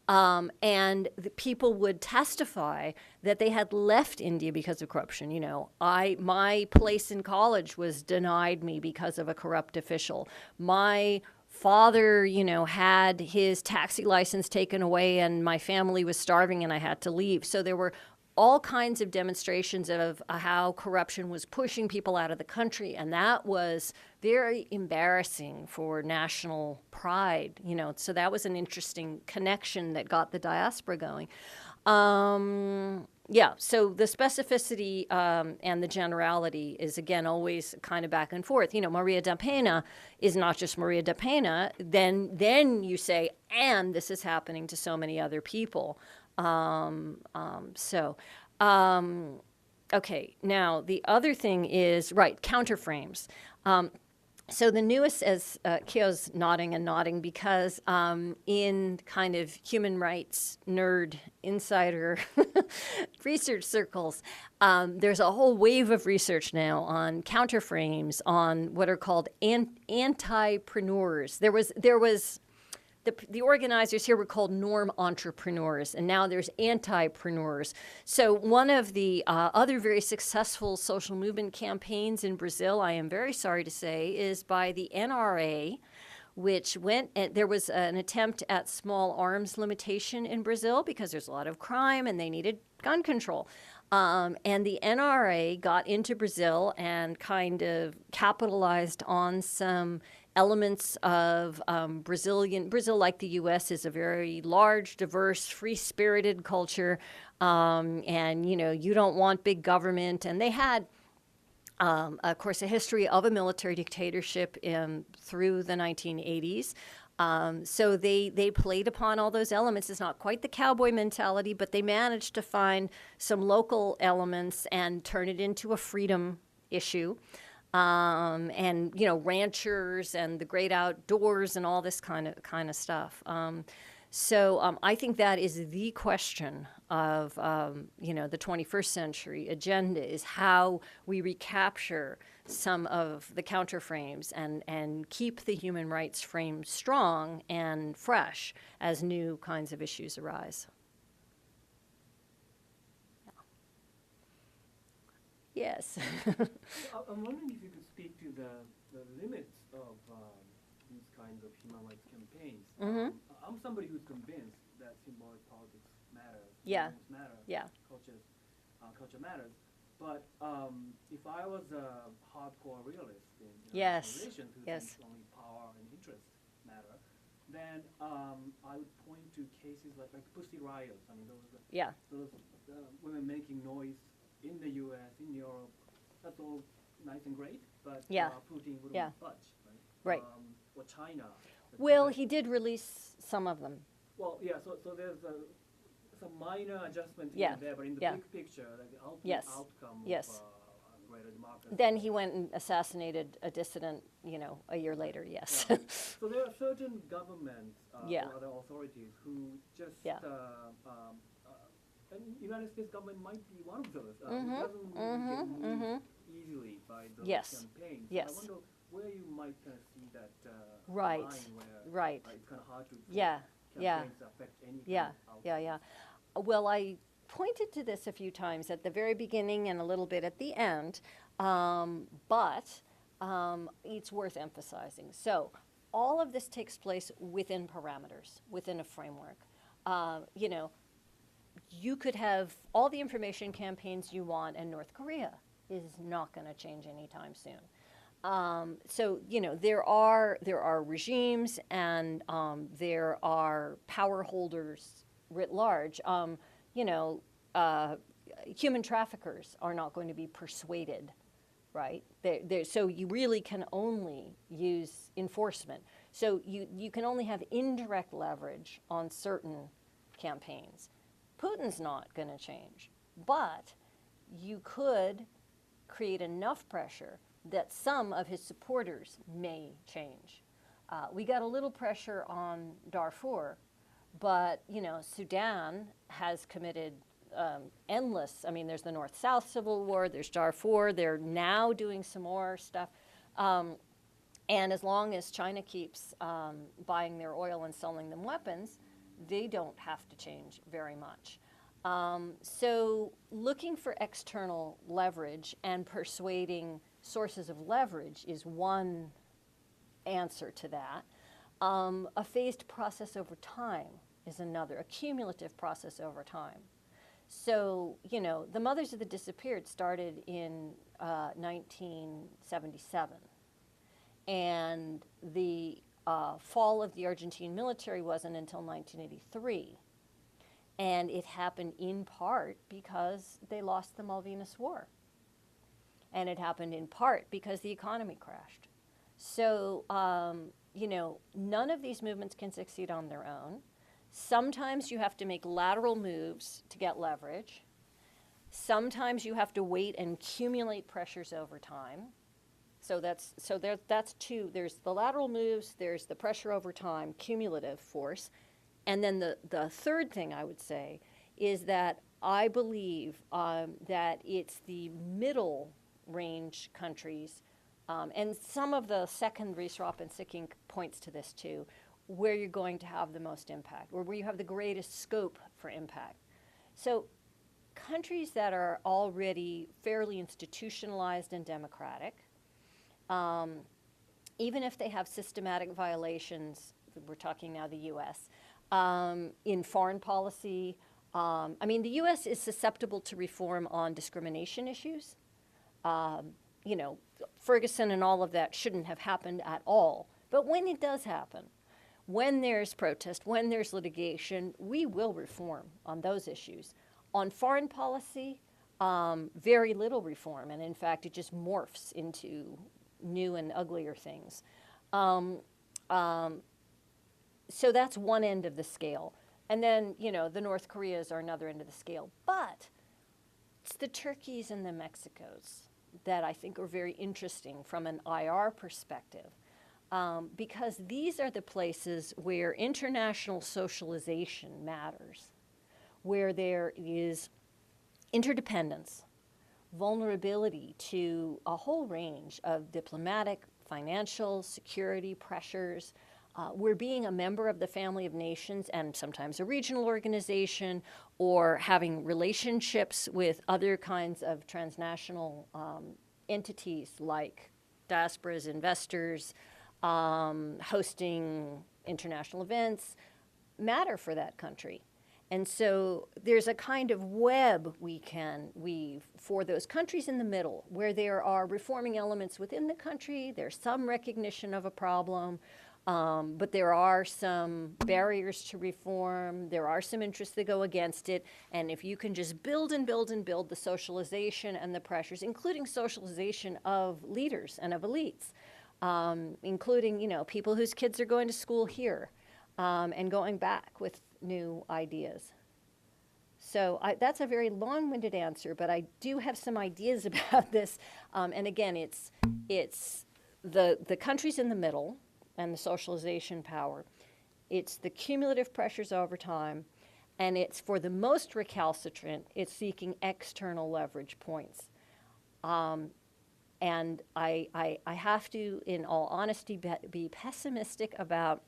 and the people would testify that they had left India because of corruption. You know, my place in college was denied me because of a corrupt official. My father, you know, had his taxi license taken away and my family was starving and I had to leave. So there were all kinds of demonstrations of how corruption was pushing people out of the country, and that was very embarrassing for national pride, you know. So that was an interesting connection that got the diaspora going. Yeah, so the specificity and the generality is, again, always kind of back and forth. You know, Maria da Pena is not just Maria da Pena. Then you say, and this is happening to so many other people. Okay, now the other thing is, right, counterframes. So the newest, as Kyo's nodding because in kind of human rights nerd insider research circles, there's a whole wave of research now on counterframes, on what are called antipreneurs. There was the organizers here were called norm entrepreneurs, and now there's antipreneurs. So one of the other very successful social movement campaigns in Brazil, I am very sorry to say, is by the NRA, which went, and there was an attempt at small arms limitation in Brazil because there's a lot of crime and they needed gun control. And the NRA got into Brazil and kind of capitalized on some elements of Brazil, like the U.S., is a very large, diverse, free-spirited culture. And, you know, you don't want big government. And they had, of course, a history of a military dictatorship through the 1980s. So they played upon all those elements. It's not quite the cowboy mentality, but they managed to find some local elements and turn it into a freedom issue. And, you know, ranchers and the great outdoors and all this kind of stuff. So I think that is the question of, you know, the 21st century agenda, is how we recapture some of the counterframes and keep the human rights frame strong and fresh as new kinds of issues arise. Yes. I'm wondering if you could speak to the limits of these kinds of human rights campaigns. Mm-hmm. I'm somebody who's convinced that symbolic politics matters. Yeah. Matter. Yeah. Culture matters. But if I was a hardcore realist in Yes. relations who Yes. thinks only power and interest matter, then I would point to cases like Pussy Riot. I mean, those women making noise in the U.S., in Europe. That's all nice and great, but Putin wouldn't budge, right? Right. Or China. Well, he did release some of them. Well, yeah, so there's some minor adjustments Yeah. there, but in the Yeah. big picture, like the ultimate Yes. outcome Yes. of greater democracy. Then he went and assassinated a dissident, you know, a year later, yes. Yeah. So there are certain governments Yeah. or other authorities who just, Yeah. and United States government might be one of those, who Mhm, doesn't mhm, get moved mhm. easily by those Yes. campaigns. Yes. I wonder where you might kind of see that Right. line where Right. It's kind of hard to Yeah. Yeah. campaigns affect any kind Yeah. of outcome. Yeah. Well, I pointed to this a few times at the very beginning and a little bit at the end, but it's worth emphasizing. So all of this takes place within parameters, within a framework. You know, you could have all the information campaigns you want, and North Korea is not going to change anytime soon. So, you know, there are regimes and there are power holders writ large. You know, human traffickers are not going to be persuaded, right? So you really can only use enforcement. So you can only have indirect leverage on certain campaigns. Putin's not going to change, but you could create enough pressure that some of his supporters may change. We got a little pressure on Darfur, but Sudan has committed endless. I mean, there's the North-South Civil War. There's Darfur. They're now doing some more stuff. And as long as China keeps buying their oil and selling them weapons, they don't have to change very much. So looking for external leverage and persuading sources of leverage is one answer to that. A phased process over time is another, a cumulative process over time. So, the Mothers of the Disappeared started in 1977. And the fall of the Argentine military wasn't until 1983. And it happened in part because they lost the Malvinas War. And it happened in part because the economy crashed. So, none of these movements can succeed on their own. Sometimes you have to make lateral moves to get leverage. Sometimes you have to wait and accumulate pressures over time. So that's two. There's the lateral moves, there's the pressure over time, cumulative force. And then the third thing I would say is that I believe that it's the middle range countries, and some of the second Riesrop and Sikking points to this too, where you're going to have the most impact, or where you have the greatest scope for impact. So countries that are already fairly institutionalized and democratic, even if they have systematic violations, we're talking now the U.S., in foreign policy. The U.S. is susceptible to reform on discrimination issues. Ferguson and all of that shouldn't have happened at all. But when it does happen, when there's protest, when there's litigation, we will reform on those issues. On foreign policy, very little reform. And in fact, it just morphs into new and uglier things. So that's one end of the scale. And then, the North Koreas are another end of the scale. But it's the Turkeys and the Mexicos that I think are very interesting from an IR perspective, because these are the places where international socialization matters, where there is interdependence, vulnerability to a whole range of diplomatic, financial, security pressures, where being a member of the family of nations and sometimes a regional organization, or having relationships with other kinds of transnational entities like diasporas, investors, hosting international events, matter for that country. And so there's a kind of web we can weave for those countries in the middle, where there are reforming elements within the country, there's some recognition of a problem, but there are some barriers to reform, there are some interests that go against it, and if you can just build and build and build the socialization and the pressures, including socialization of leaders and of elites, including, people whose kids are going to school here, and going back with new ideas. So that's a very long-winded answer, but I do have some ideas about this. And again, it's the countries in the middle and the socialization power. It's the cumulative pressures over time, and it's, for the most recalcitrant, it's seeking external leverage points. And I have to, in all honesty, be pessimistic about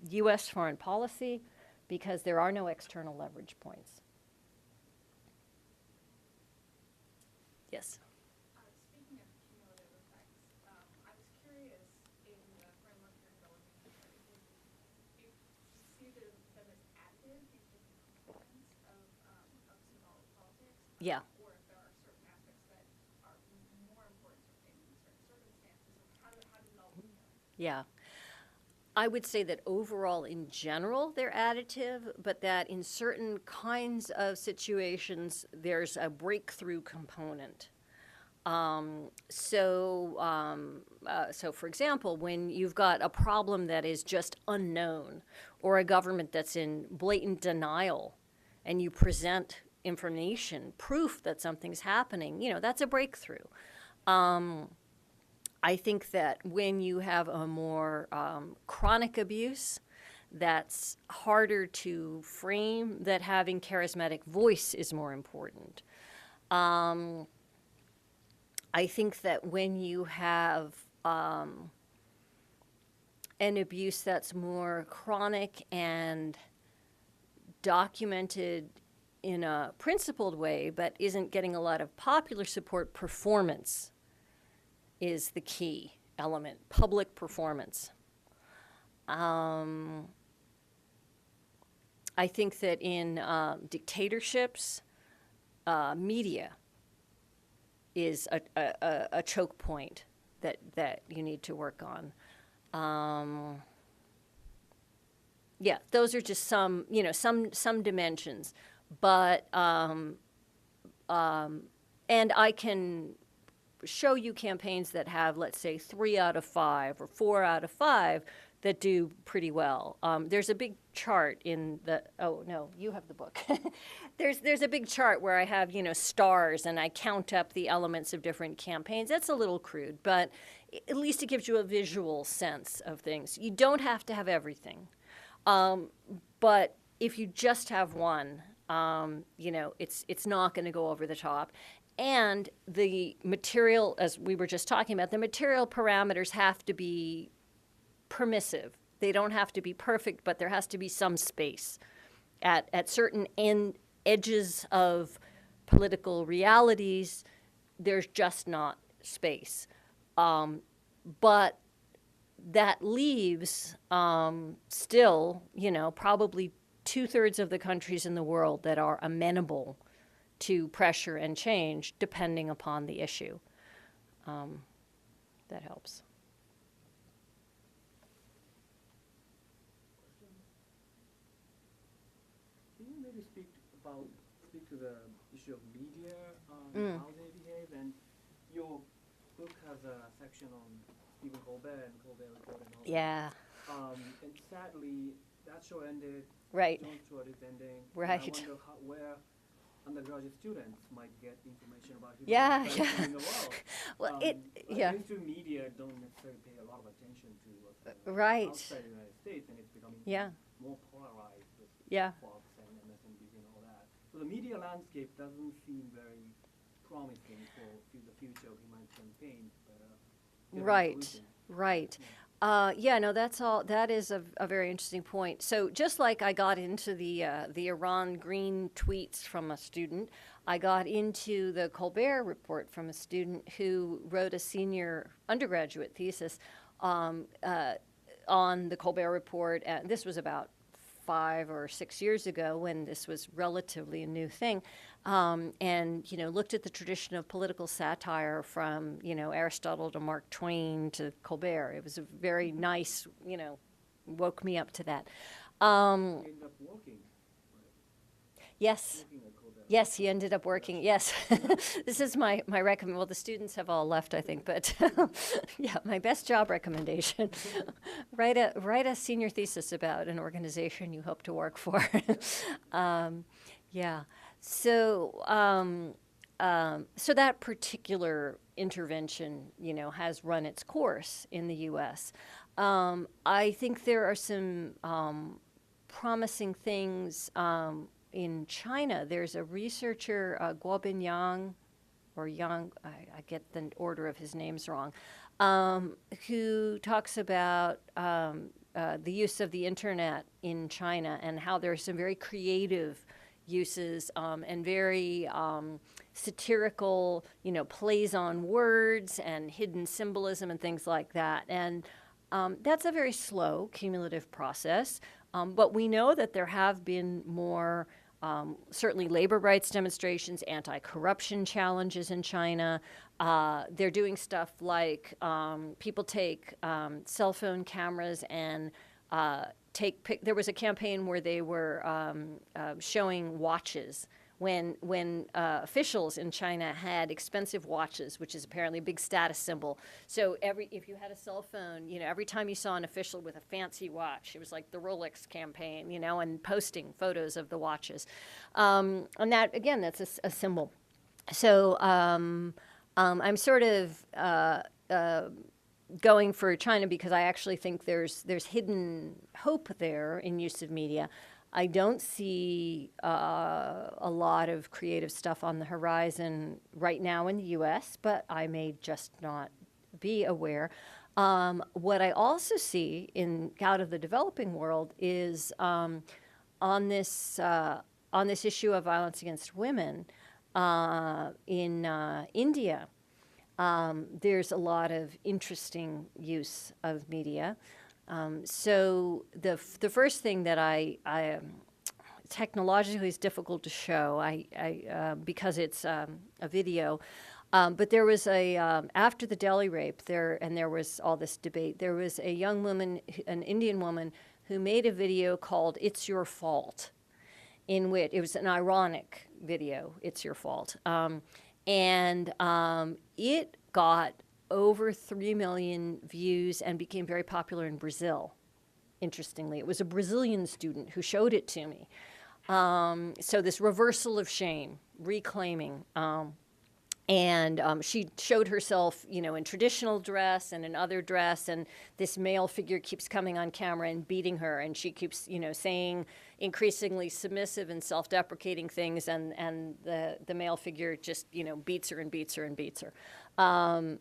U.S. foreign policy, because there are no external leverage points. Yes? Speaking of cumulative effects, I was curious, in the framework you're going into, if you see them as active in components of symbolic politics, Yeah. or if there are certain aspects that are more important in certain circumstances, how does it all work? Yeah. I would say that overall, in general, they're additive, but that in certain kinds of situations, there's a breakthrough component. So for example, when you've got a problem that is just unknown, or a government that's in blatant denial, and you present information, proof that something's happening, that's a breakthrough. I think that when you have a more chronic abuse, that's harder to frame, that having charismatic voice is more important. I think that when you have an abuse that's more chronic and documented in a principled way but isn't getting a lot of popular support, performance is the key element, public performance. I think that in dictatorships, media is a choke point that you need to work on. Yeah, those are just some, some dimensions. But, and I can show you campaigns that have, let's say, 3 out of 5 or 4 out of 5 that do pretty well. There's a big chart in the, oh no, you have the book. There's a big chart where I have, stars, and I count up the elements of different campaigns. That's a little crude, but at least it gives you a visual sense of things. You don't have to have everything. But if you just have one, it's not going to go over the top. And the material, as we were just talking about, the material parameters have to be permissive. They don't have to be perfect, but there has to be some space. At certain edges of political realities, there's just not space. But that leaves still, probably 2/3 of the countries in the world that are amenable to pressure and change, depending upon the issue. That helps. Can you maybe speak to the issue of media, how they behave? And your book has a section on Stephen Colbert and Colbert Report and all Yeah. that. And sadly, that show ended. Right. John Stewart is ending. Right. And I wonder where undergraduate students might get information about who's Yeah, in the world. Well, But mainstream media don't necessarily pay a lot of attention to what's Right. outside the United States, and it's becoming more polarized with Fox and MSNBC and all that. So the media landscape doesn't seem very promising for the future of human campaigns. But, Right. That is a very interesting point. So just like I got into the Iran green tweets from a student, I got into the Colbert Report from a student who wrote a senior undergraduate thesis on the Colbert Report. This was about 5 or 6 years ago when this was relatively a new thing, and looked at the tradition of political satire from Aristotle to Mark Twain to Colbert. It was a very nice, woke me up to that. you end up working. Yes. Working at Colbert. Yes, he ended up working. Yes, this is my recommend. Well, the students have all left, I think, but yeah, my best job recommendation: write a senior thesis about an organization you hope to work for. Yeah. So so that particular intervention, has run its course in the U.S. I think there are some promising things. In China, there's a researcher, Guobin Yang, or Yang, I get the order of his names wrong, who talks about the use of the internet in China and how there's some very creative uses and very satirical, plays on words and hidden symbolism and things like that. And that's a very slow, cumulative process. But we know that there have been more, certainly labor rights demonstrations, anti-corruption challenges in China. They're doing stuff like people take cell phone cameras and there was a campaign where they were showing watches when officials in China had expensive watches, which is apparently a big status symbol. So if you had a cell phone, every time you saw an official with a fancy watch, it was like the Rolex campaign, and posting photos of the watches. And that, again, that's a symbol. So I'm sort of going for China because I actually think there's hidden hope there in use of media. I don't see a lot of creative stuff on the horizon right now in the U.S., but I may just not be aware. What I also see out of the developing world is on this issue of violence against women in India. There's a lot of interesting use of media. So the first thing that I technologically is difficult to show because it's a video. But there was after the Delhi rape and there was all this debate, there was a young woman, an Indian woman, who made a video called "It's Your Fault," in which it was an ironic video, "It's Your Fault." And it got over 3 million views and became very popular in Brazil, interestingly. It was a Brazilian student who showed it to me. So this reversal of shame, reclaiming. And she showed herself, in traditional dress and in other dress, and this male figure keeps coming on camera and beating her, and she keeps, saying increasingly submissive and self-deprecating things, and the male figure just, beats her and beats her and beats her. And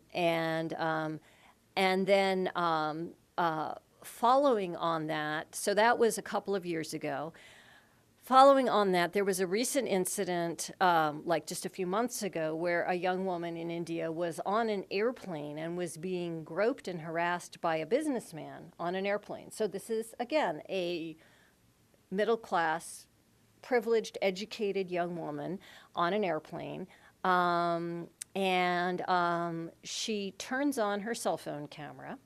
then following on that, so that was a couple of years ago. Following on that, there was a recent incident, like just a few months ago, where a young woman in India was on an airplane and was being groped and harassed by a businessman on an airplane. So this is, again, a middle-class, privileged, educated young woman on an airplane. And she turns on her cell phone camera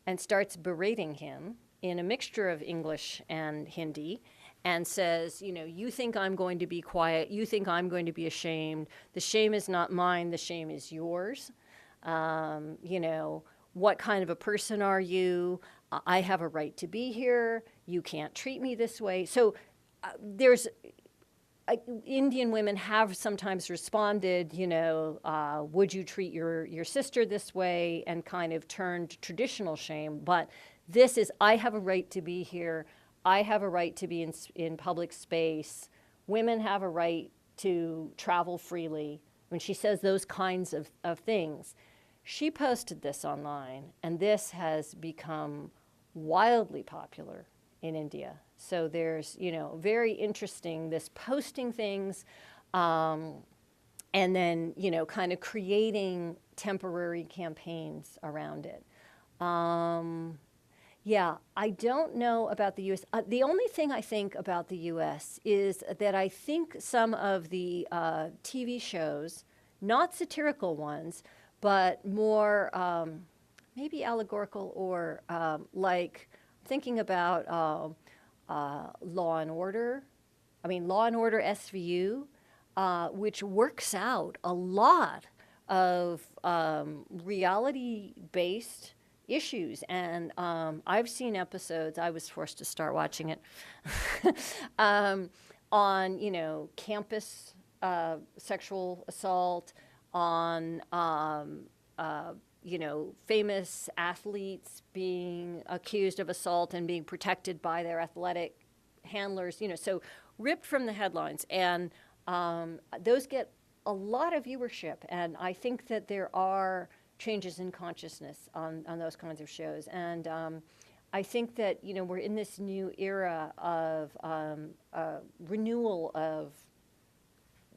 and starts berating him in a mixture of English and Hindi, and says, you think I'm going to be quiet, you think I'm going to be ashamed, the shame is not mine, the shame is yours. What kind of a person are you? I have a right to be here, you can't treat me this way. So Indian women have sometimes responded, would you treat your sister this way, and kind of turned traditional shame. But this is, I have a right to be here. I have a right to be in public space. Women have a right to travel freely. When she says those kinds of things, she posted this online, and this has become wildly popular in India. So there's, very interesting, this posting things, and then, kind of creating temporary campaigns around it. Yeah, I don't know about the U.S. The only thing I think about the U.S. is that I think some of the TV shows, not satirical ones, but more maybe allegorical, or like thinking about Law and Order. I mean, Law and Order SVU, which works out a lot of reality-based issues. And I've seen episodes, I was forced to start watching it, on, campus sexual assault, on, famous athletes being accused of assault and being protected by their athletic handlers, so ripped from the headlines. And those get a lot of viewership. And I think that there are changes in consciousness on those kinds of shows. And I think that, we're in this new era of renewal of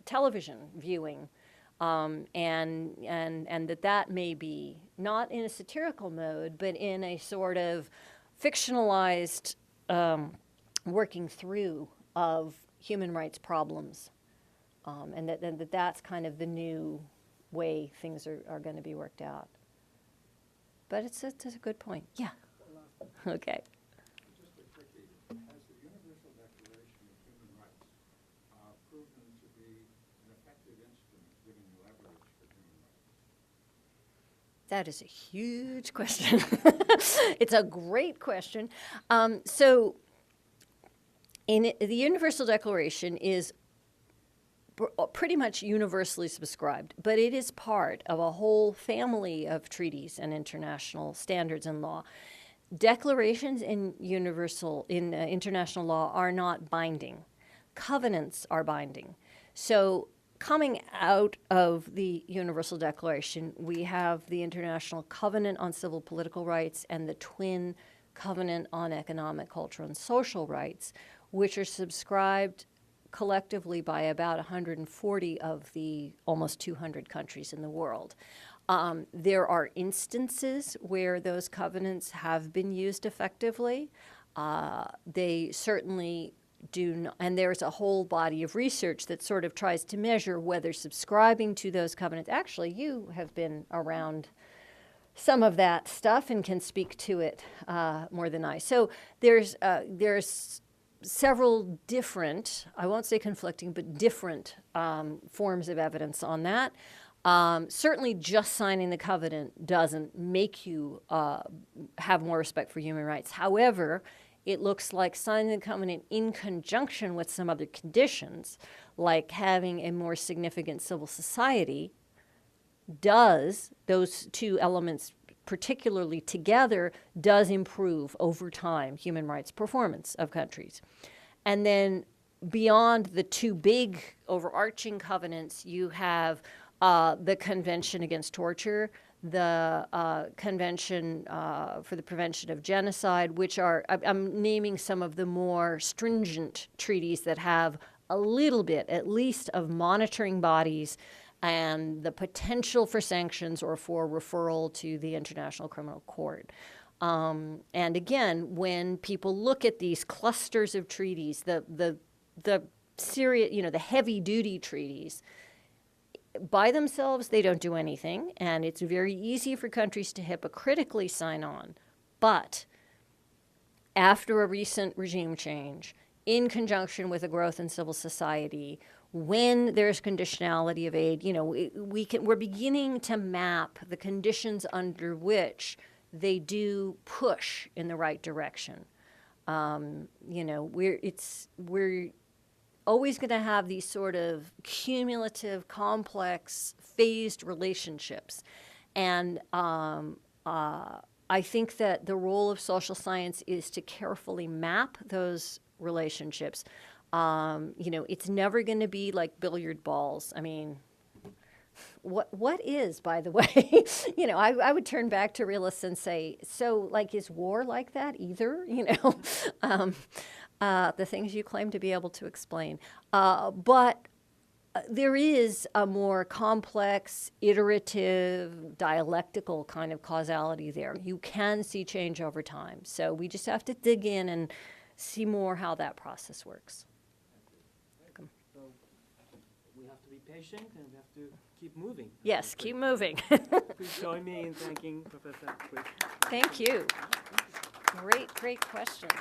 television viewing, and that may be not in a satirical mode, but in a sort of fictionalized working through of human rights problems, and that's kind of the new way things are going to be worked out. But it's a good point. Yeah. Okay. Just a quickie. Has the Universal Declaration of Human Rights proven to be an effective instrument giving leverage for human rights? That is a huge question. It's a great question. So the Universal Declaration is pretty much universally subscribed, but it is part of a whole family of treaties and international standards and law. Declarations in international law are not binding. Covenants are binding. So coming out of the Universal Declaration, we have the International Covenant on Civil Political Rights and the Twin Covenant on Economic, Cultural, and Social Rights, which are subscribed collectively by about 140 of the almost 200 countries in the world. There are instances where those covenants have been used effectively. They certainly do not, and there's a whole body of research that sort of tries to measure whether subscribing to those covenants, actually you have been around some of that stuff and can speak to it more than I. So there's several different, I won't say conflicting, but different forms of evidence on that. Certainly just signing the covenant doesn't make you have more respect for human rights. However, it looks like signing the covenant in conjunction with some other conditions, like having a more significant civil society, does, those two elements particularly together, does improve over time human rights performance of countries. And then beyond the two big overarching covenants, you have the Convention Against Torture, the Convention for the Prevention of Genocide, which are, I'm naming some of the more stringent treaties that have a little bit, at least, of monitoring bodies and the potential for sanctions or for referral to the International Criminal Court. And again, when people look at these clusters of treaties, the serious, the heavy-duty treaties, by themselves, they don't do anything, and it's very easy for countries to hypocritically sign on. But after a recent regime change, in conjunction with a growth in civil society, when there's conditionality of aid, we're beginning to map the conditions under which they do push in the right direction. We're always going to have these sort of cumulative, complex, phased relationships. And I think that the role of social science is to carefully map those relationships. It's never going to be like billiard balls. I mean, what is, by the way, I would turn back to realists and say, so like, is war like that either? The things you claim to be able to explain. But there is a more complex, iterative, dialectical kind of causality there. You can see change over time. So we just have to dig in and see more how that process works. Welcome. So we have to be patient and we have to keep moving. Yes, keep moving. Please join me in thanking Professor Brys. Thank you. Great questions.